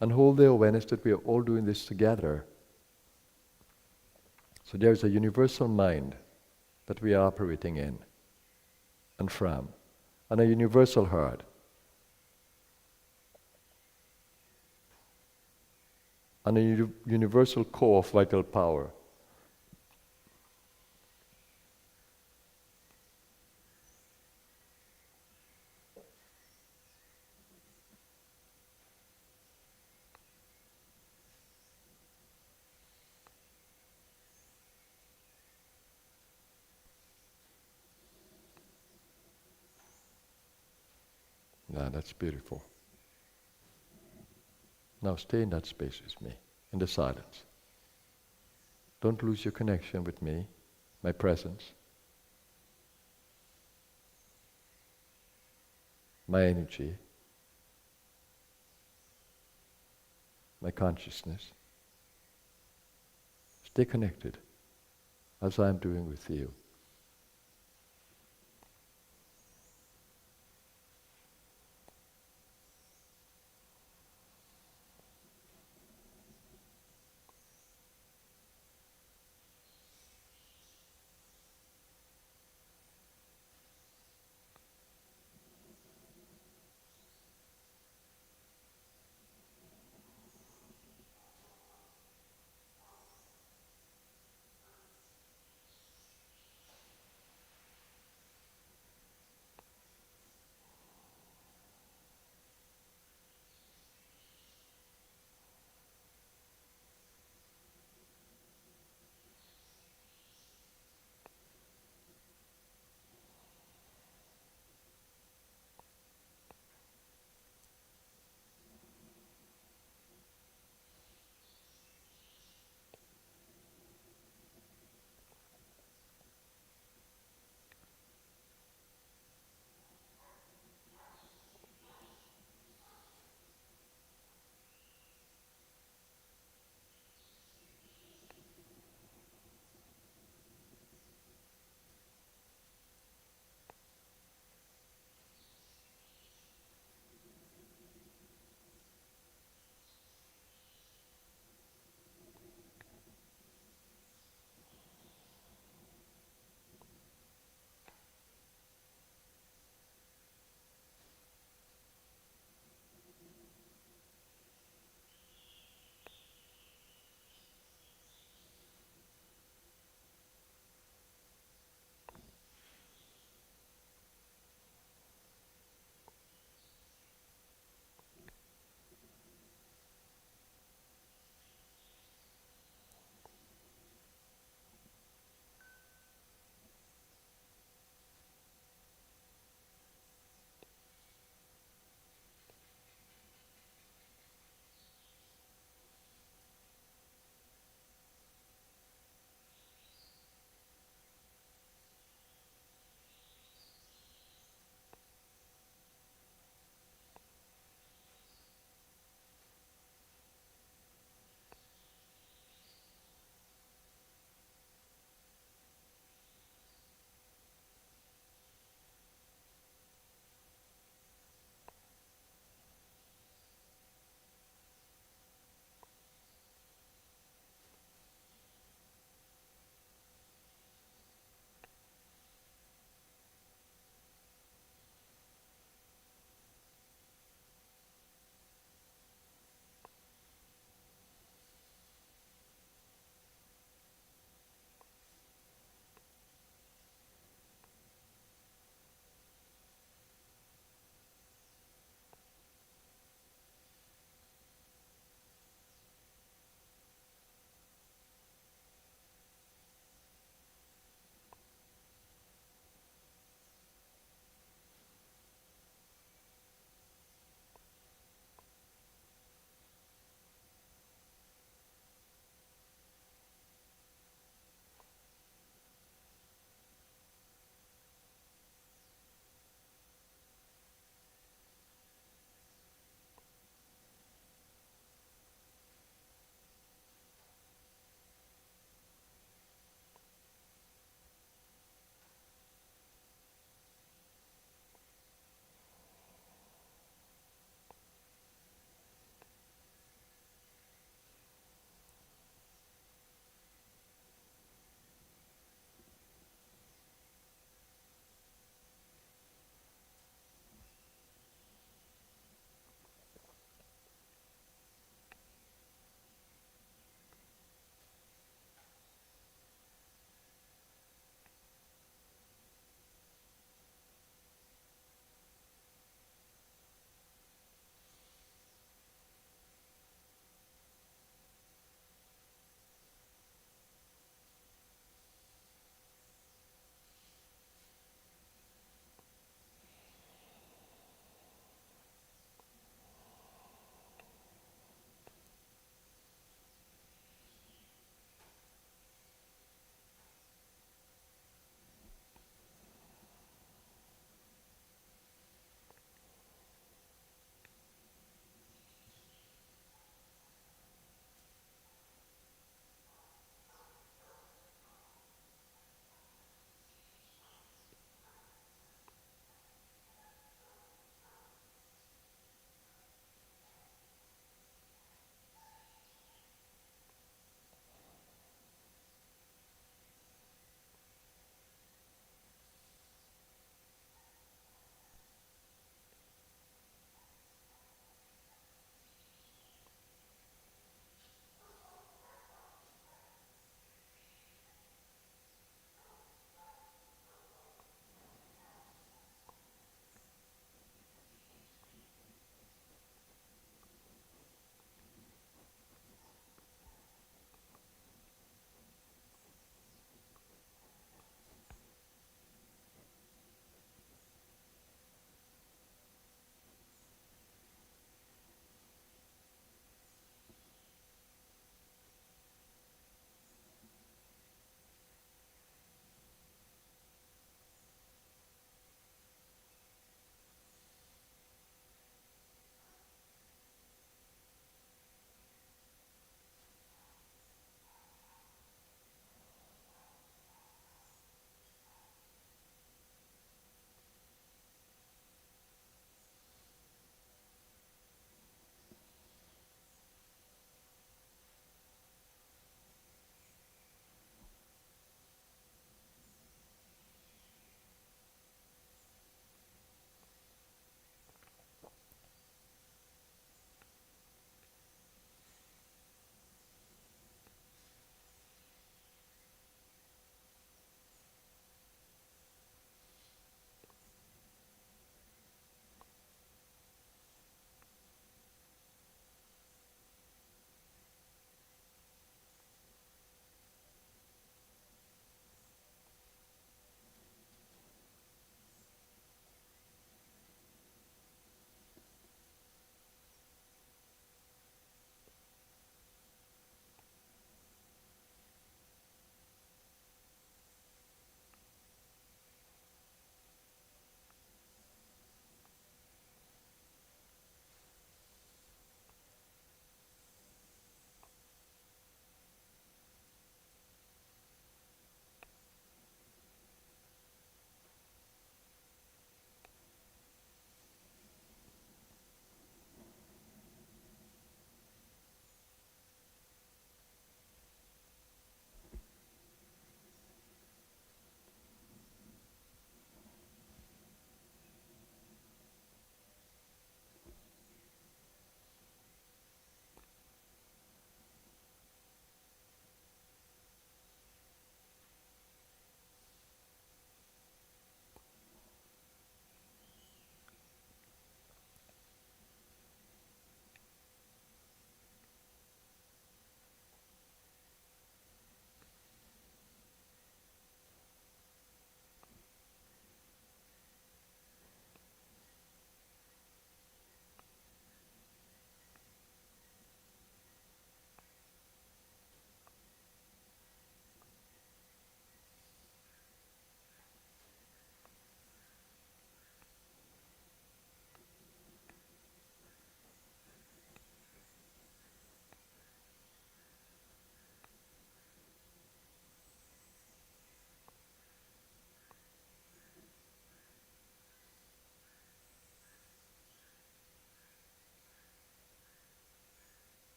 And hold the awareness that we are all doing this together. So there is a universal mind that we are operating in and from, and a universal heart. And a universal core of vital power. Now that's beautiful. Now stay in that space with me, in the silence. Don't lose your connection with me, my presence, my energy, my consciousness. Stay connected, as I am doing with you.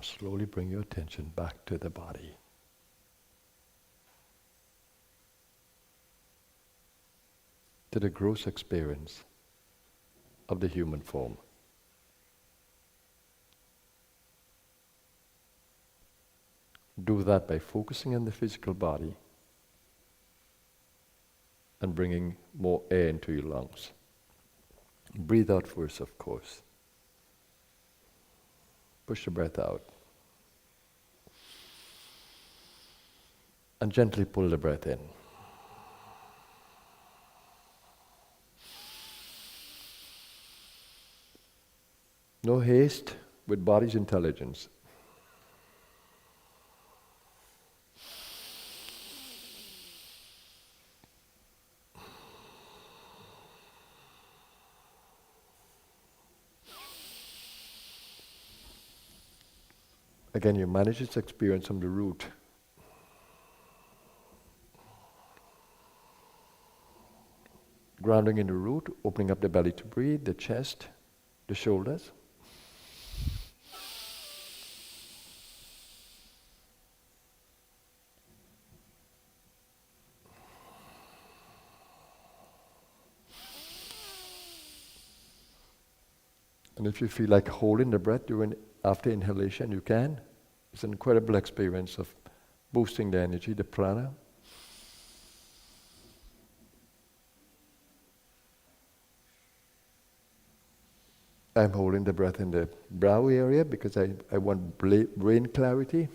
slowly bring your attention back to the body. To the gross experience of the human form. Do that by focusing on the physical body and bringing more air into your lungs. Breathe out first, of course. Push the breath out. And gently pull the breath in. No haste with body's intelligence. Again, you manage its experience from the root. Grounding in the root, opening up the belly to breathe, the chest, the shoulders. And if you feel like holding the breath after inhalation, you can. It's an incredible experience of boosting the energy, the prana. I'm holding the breath in the brow area because I want brain clarity.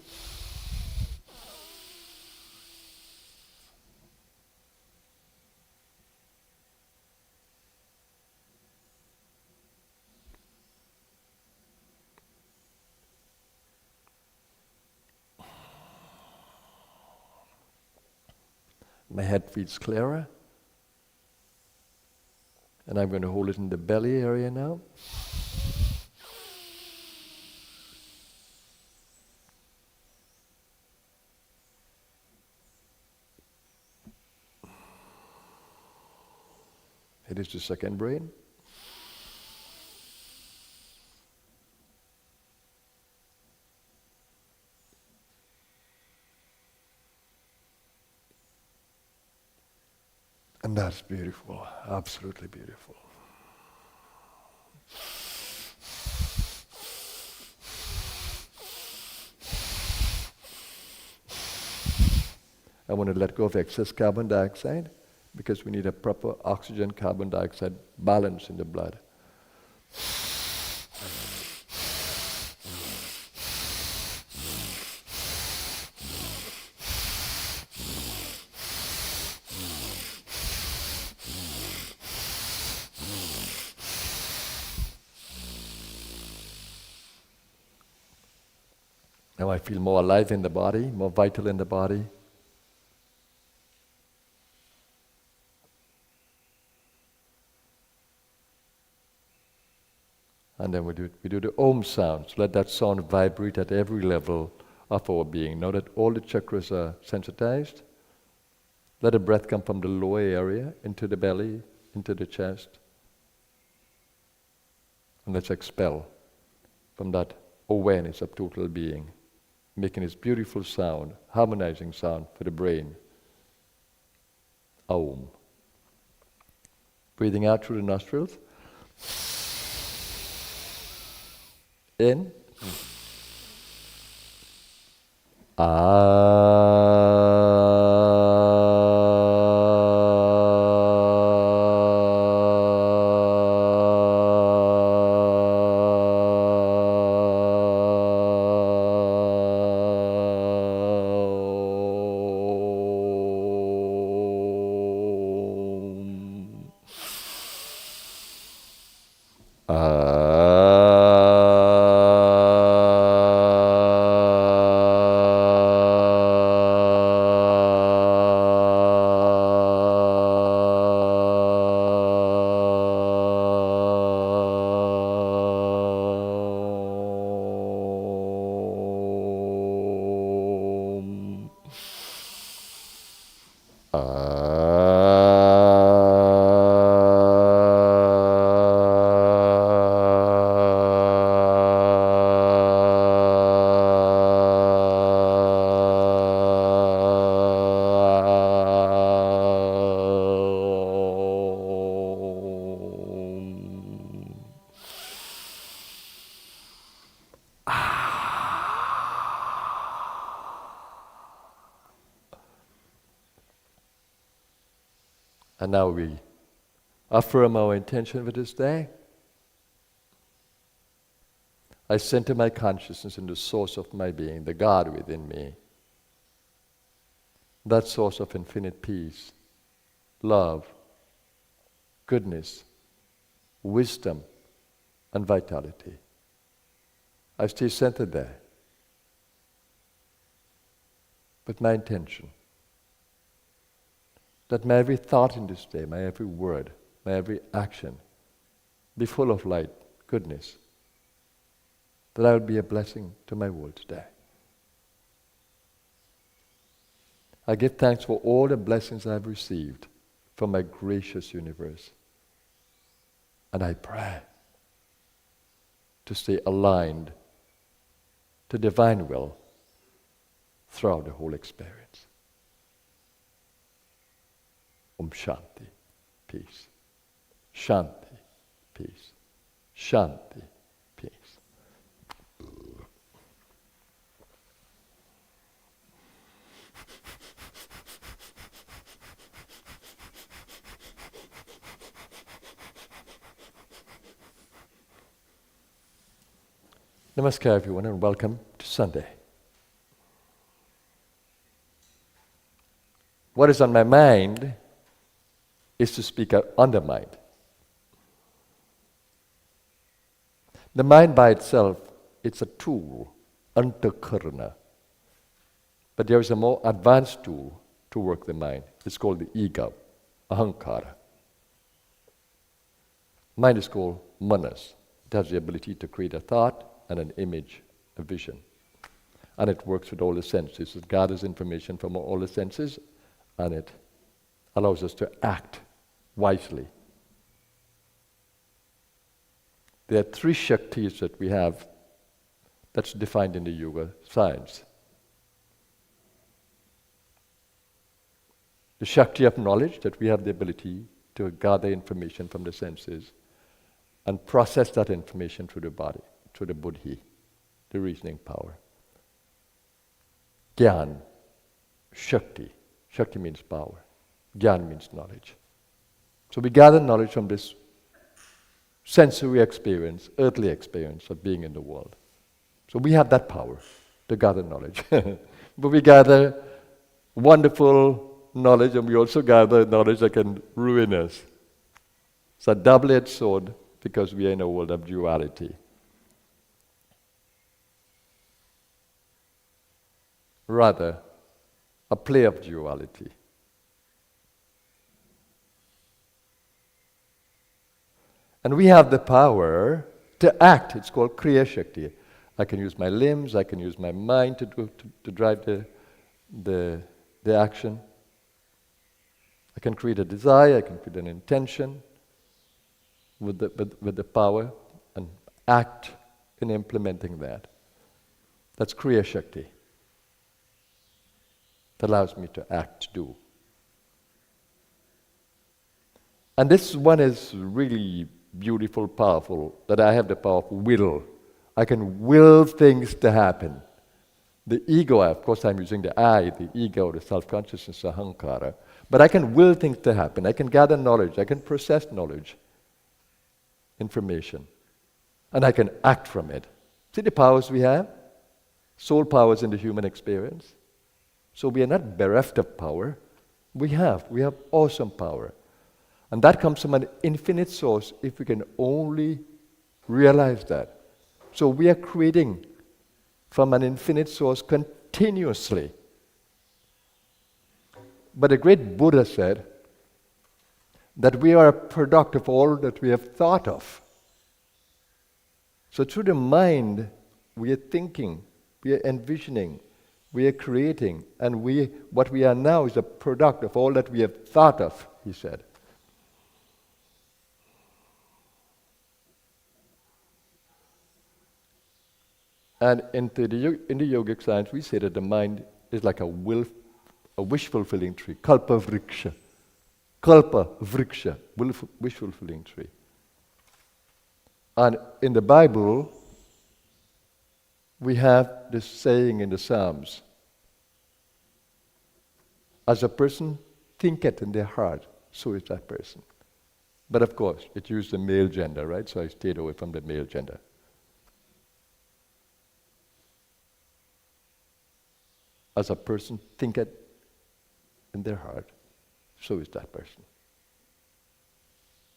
My head feels clearer. And I'm going to hold it in the belly area now. It is the second brain. And that's beautiful, absolutely beautiful. I want to let go of excess carbon dioxide because we need a proper oxygen-carbon dioxide balance in the blood. Now I feel more alive in the body, more vital in the body. And then we do the Om sound. So let that sound vibrate at every level of our being. Now that all the chakras are sensitized, let the breath come from the lower area into the belly, into the chest. And let's expel from that awareness of total being, making this beautiful sound, harmonizing sound for the brain. Om. Breathing out through the nostrils. In. And now we affirm our intention for this day. I center my consciousness in the source of my being, the God within me. That source of infinite peace, love, goodness, wisdom, and vitality. I stay centered there. But my intention, that my every thought in this day, my every word, my every action, be full of light, goodness, that I will be a blessing to my world today. I give thanks for all the blessings I have received from my gracious universe. And I pray to stay aligned to divine will throughout the whole experience. Shanti, peace. Shanti, peace. Shanti, peace. Namaskar everyone and welcome to Sunday. What is on my mind is to speak on the mind. The mind by itself, it's a tool, antakarana. But there is a more advanced tool to work the mind. It's called the ego, ahankara. Mind is called manas. It has the ability to create a thought and an image, a vision. And it works with all the senses. It gathers information from all the senses and it allows us to act wisely. There are three Shaktis that we have that's defined in the yoga science. The Shakti of knowledge, that we have the ability to gather information from the senses and process that information through the body, through the buddhi, the reasoning power. Gyan, Shakti. Shakti means power. Gyan means knowledge. So we gather knowledge from this sensory experience, earthly experience of being in the world. So we have that power to gather knowledge. But we gather wonderful knowledge and we also gather knowledge that can ruin us. It's a double-edged sword because we are in a world of duality. Rather, a play of duality. And we have the power to act. It's called Kriya Shakti. I can use my limbs, I can use my mind to drive the action. I can create a desire, I can create an intention with the power and act in implementing that. That's Kriya Shakti. That allows me to act, to do. And this one is really beautiful, powerful, that I have the power of will. I can will things to happen. The ego, of course I'm using the I, the ego, the self-consciousness, ahankara, but I can will things to happen. I can gather knowledge, I can process knowledge, information, and I can act from it. See the powers we have? Soul powers in the human experience. So we are not bereft of power. We have awesome power. And that comes from an infinite source if we can only realize that. So we are creating from an infinite source continuously. But the great Buddha said that we are a product of all that we have thought of. So through the mind, we are thinking, we are envisioning, we are creating, and what we are now is a product of all that we have thought of, he said. And in the yogic science, we say that the mind is like a wish-fulfilling tree, kalpa vriksha. Kalpa vriksha, wish-fulfilling tree. And in the Bible, we have this saying in the Psalms, as a person thinketh in their heart, so is that person. But of course, it used the male gender, right? So I stayed away from the male gender. As a person thinketh in their heart, so is that person.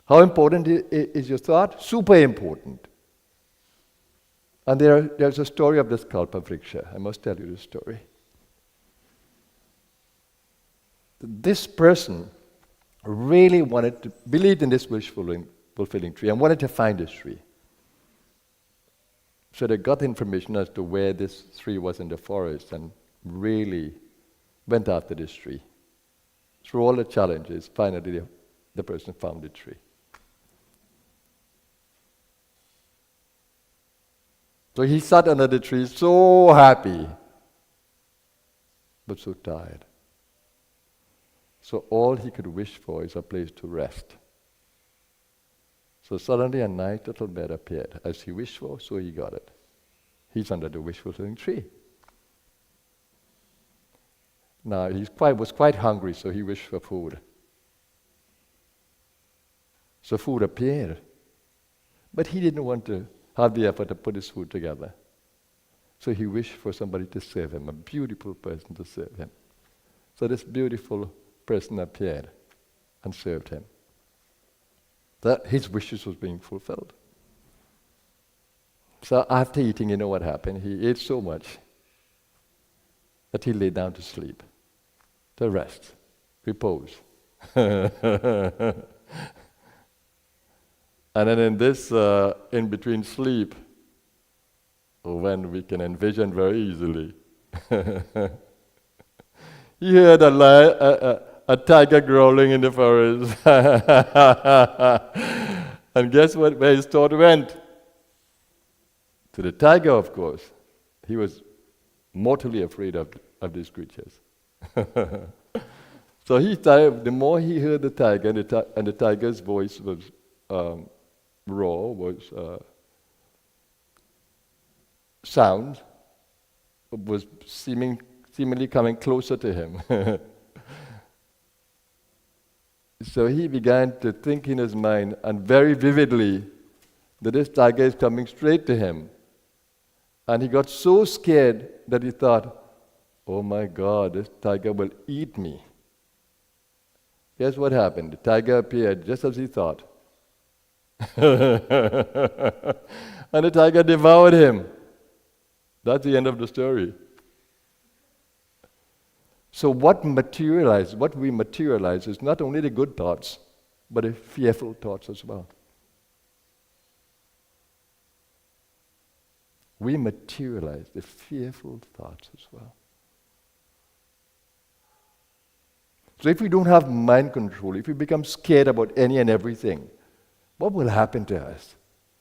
How important is your thought? Super important. And there's a story of this Kalpavriksha. I must tell you this story. This person really believed in this wish-fulfilling tree and wanted to find this tree. So they got information as to where this tree was in the forest and really went after this tree. Through all the challenges, finally the person found the tree. So he sat under the tree so happy, but so tired. So all he could wish for is a place to rest. So suddenly a nice little bed appeared. As he wished for, so he got it. He's under the wish-fulfilling tree. Now he was quite hungry, so he wished for food. So food appeared. But he didn't want to have the effort to put his food together. So he wished for somebody to serve him, a beautiful person to serve him. So this beautiful person appeared and served him. That his wishes was being fulfilled. So after eating, you know what happened? He ate so much that he lay down to sleep, to rest, repose. And then in this in-between sleep, when we can envision very easily, he heard a tiger growling in the forest. And guess where his thought went? To the tiger, of course. He was mortally afraid of these creatures. So the more he heard the tiger, and the tiger's voice was raw, was sound, was seemingly coming closer to him. So he began to think in his mind, and very vividly, that this tiger is coming straight to him. And he got so scared that he thought, oh my God, this tiger will eat me. Guess what happened? The tiger appeared just as he thought. And the tiger devoured him. That's the end of the story. So what we materialize is not only the good thoughts, but the fearful thoughts as well. We materialize the fearful thoughts as well. So if we don't have mind control, if we become scared about any and everything, what will happen to us?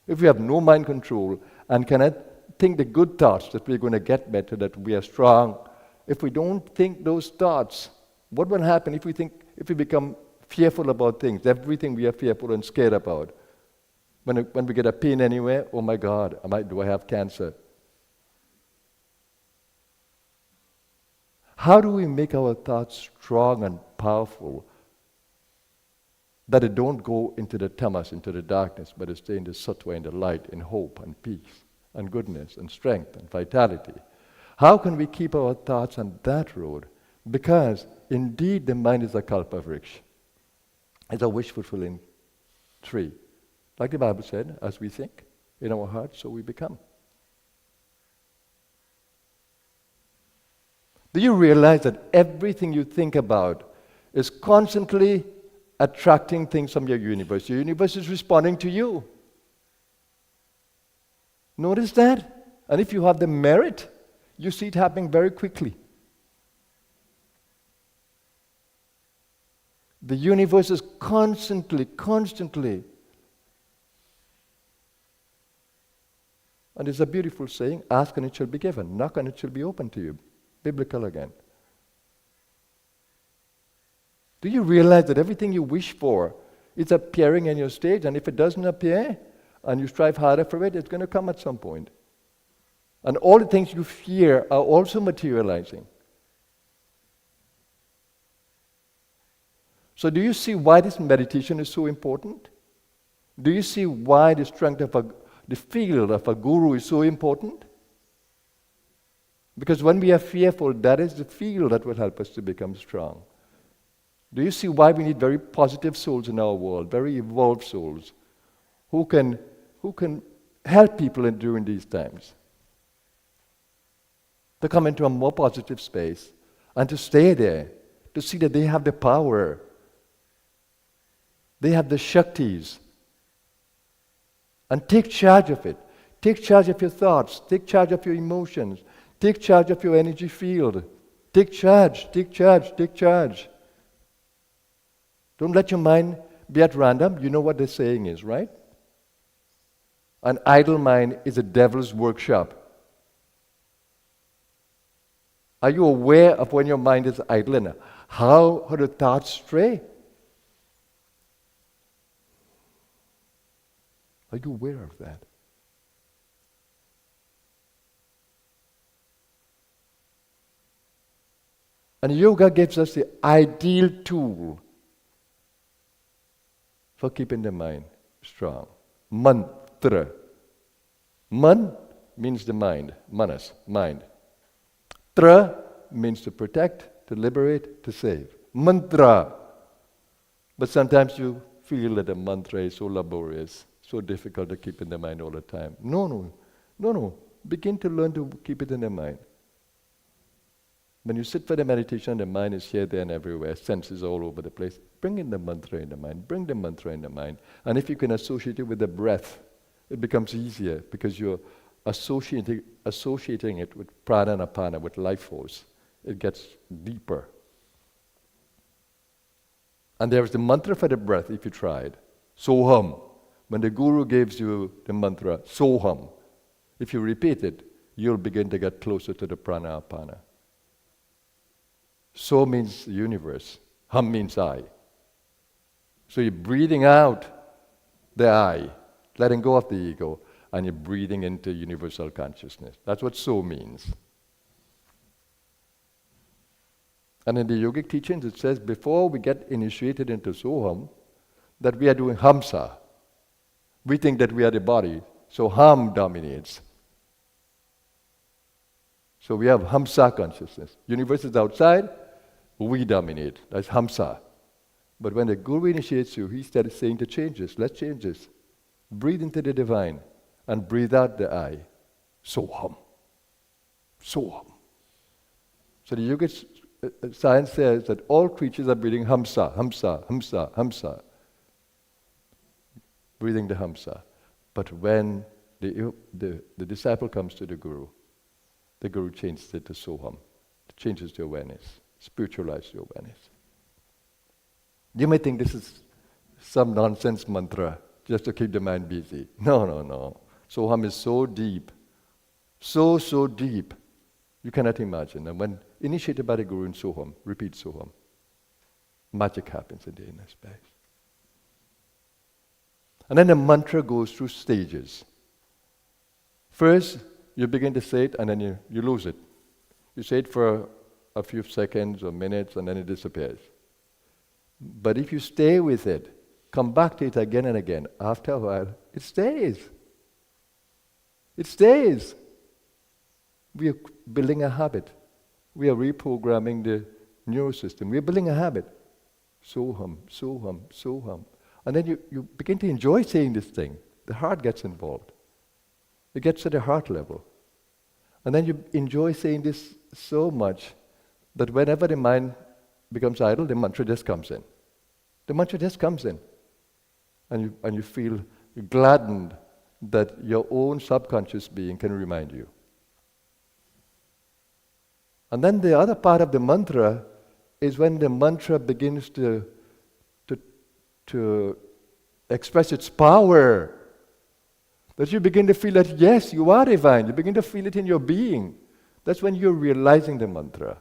If we have no mind control and cannot think the good thoughts that we're going to get better, that we are strong, if we don't think those thoughts, what will happen if we become fearful about things, everything we are fearful and scared about? When we get a pain anywhere, oh my God, do I have cancer? How do we make our thoughts strong and powerful, that they don't go into the tamas, into the darkness, but they stay in the sattva, in the light, in hope and peace and goodness and strength and vitality? How can we keep our thoughts on that road? Because indeed the mind is a kalpavriksha. It's a wish-fulfilling tree. Like the Bible said, as we think in our hearts, so we become. Do you realize that everything you think about is constantly attracting things from your universe? Your universe is responding to you. Notice that? And if you have the merit, you see it happening very quickly. The universe is constantly. And it's a beautiful saying, ask and it shall be given, knock and it shall be opened to you. Biblical again. Do you realize that everything you wish for is appearing in your stage, and if it doesn't appear, and you strive harder for it, it's going to come at some point. And all the things you fear are also materializing. So do you see why this meditation is so important? Do you see why the strength of the field of a guru is so important? Because when we are fearful, that is the field that will help us to become strong. Do you see why we need very positive souls in our world, very evolved souls, who can help people during these times? To come into a more positive space and to stay there, to see that they have the power, they have the Shaktis, and take charge of it. Take charge of your thoughts, take charge of your emotions, take charge of your energy field. Take charge, take charge, take charge. Don't let your mind be at random. You know what the saying is, right? An idle mind is a devil's workshop. Are you aware of when your mind is idle and how the thoughts stray? Are you aware of that? And yoga gives us the ideal tool for keeping the mind strong. Mantra. Man means the mind, manas, mind. Tra means to protect, to liberate, to save. Mantra. But sometimes you feel that the mantra is so laborious, so difficult to keep in the mind all the time. No. Begin to learn to keep it in the mind. When you sit for the meditation, the mind is here, there, and everywhere, senses all over the place. Bring in the mantra in the mind. Bring the mantra in the mind. And if you can associate it with the breath, it becomes easier because you're associating it with prana and apana, with life force. It gets deeper. And there is the mantra for the breath, if you tried. Soham. When the guru gives you the mantra, Soham, if you repeat it, you'll begin to get closer to the prana apana. So means universe. Hum means I. So you're breathing out the I, letting go of the ego, and you're breathing into universal consciousness. That's what so means. And in the yogic teachings it says before we get initiated into Soham, that we are doing Hamsa. We think that we are the body, so Ham dominates. So we have Hamsa consciousness. Universe is outside, we dominate. That's Hamsa. But when the Guru initiates you, he started saying to change this. Let's change this. Breathe into the divine and breathe out the I. Soham. Soham. So the yogic science says that all creatures are breathing Hamsa, Hamsa, Hamsa, Hamsa. Breathing the Hamsa. But when the disciple comes to the Guru changes it to Soham. It changes the awareness. Spiritualize your awareness. You may think this is some nonsense mantra just to keep the mind busy. No. Soham is so deep. So deep. You cannot imagine. And when initiated by the Guru in Soham, repeat Soham, magic happens in the inner space. And then the mantra goes through stages. First, you begin to say it and then you lose it. You say it for a few seconds or minutes and then it disappears. But if you stay with it, come back to it again and again, after a while, it stays. It stays. We are building a habit. We are reprogramming the neurosystem. We are building a habit. Soham, Soham, Soham. And then you begin to enjoy saying this thing. The heart gets involved. It gets to the heart level. And then you enjoy saying this so much that whenever the mind becomes idle, the mantra just comes in. The mantra just comes in. And you feel gladdened that your own subconscious being can remind you. And then the other part of the mantra is when the mantra begins to express its power. That you begin to feel that, yes, you are divine. You begin to feel it in your being. That's when you're realizing the mantra.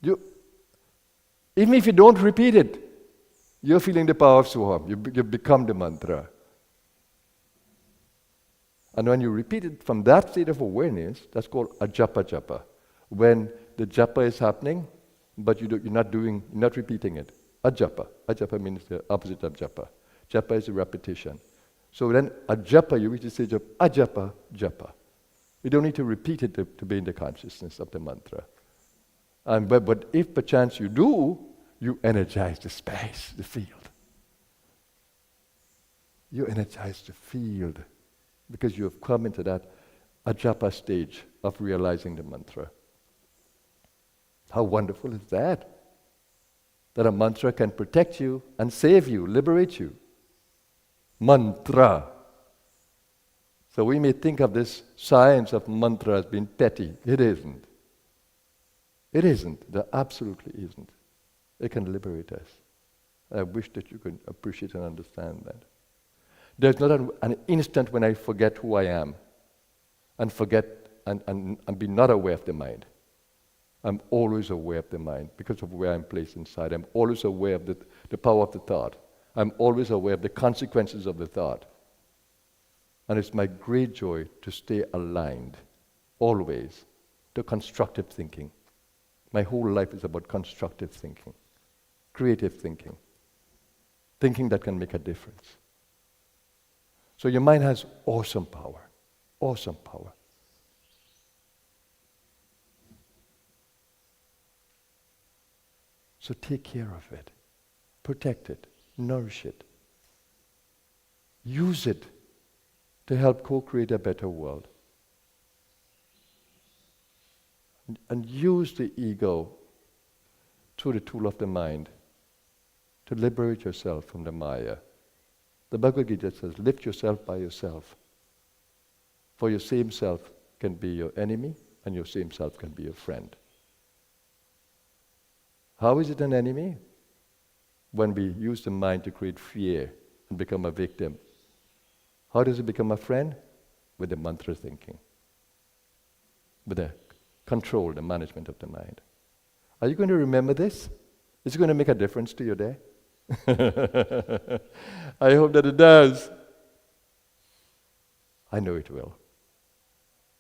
Even if you don't repeat it, you're feeling the power of Soham. You become the mantra. And when you repeat it from that state of awareness, that's called a japa japa. When the japa is happening, but you're not repeating it. Ajapa. Ajapa means the opposite of japa. Japa is a repetition. So then ajapa, you reach the stage of ajapa, japa. You don't need to repeat it to be in the consciousness of the mantra. But if perchance you do, you energize the space, the field. You energize the field because you have come into that ajapa stage of realizing the mantra. How wonderful is that? That a mantra can protect you and save you, liberate you. Mantra. So we may think of this science of mantra as being petty. It isn't. It isn't. There absolutely isn't. It can liberate us. I wish that you could appreciate and understand that. There's not an instant when I forget who I am and forget and be not aware of the mind. I'm always aware of the mind because of where I'm placed inside. I'm always aware of the power of the thought. I'm always aware of the consequences of the thought. And it's my great joy to stay aligned, always, to constructive thinking. My whole life is about constructive thinking, creative thinking, thinking that can make a difference. So your mind has awesome power, awesome power. So take care of it, protect it, nourish it. Use it to help co-create a better world. And use the ego through the tool of the mind to liberate yourself from the Maya. The Bhagavad Gita says, lift yourself by yourself. For your same self can be your enemy and your same self can be your friend. How is it an enemy? When we use the mind to create fear and become a victim. How does it become a friend? With the mantra thinking. With the control, the management of the mind. Are you going to remember this? Is it going to make a difference to your day? I hope that it does. I know it will.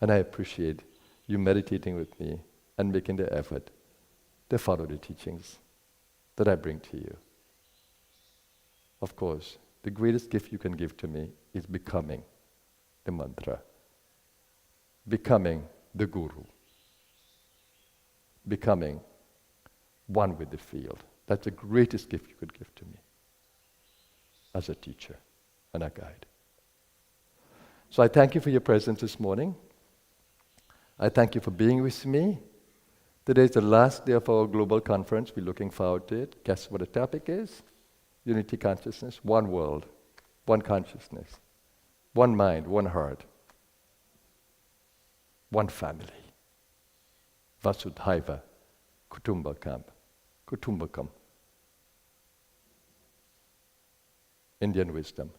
And I appreciate you meditating with me and making the effort to follow the teachings that I bring to you. Of course, the greatest gift you can give to me is becoming the mantra, becoming the guru, becoming one with the field. That's the greatest gift you could give to me as a teacher and a guide. So I thank you for your presence this morning. I thank you for being with me. Today is the last day of our global conference. We're looking forward to it. Guess what the topic is? Unity consciousness, one world, one consciousness, one mind, one heart, one family. Vasudeva Kutumbakam. Indian wisdom.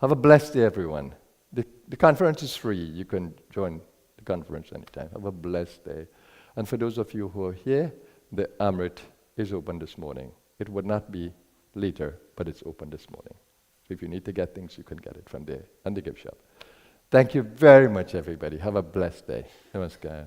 Have a blessed day, everyone. The conference is free. You can join the conference anytime. Have a blessed day. And for those of you who are here, the Amrit is open this morning. It would not be later, but it's open this morning. So if you need to get things, you can get it from there and the gift shop. Thank you very much, everybody. Have a blessed day. Namaskar.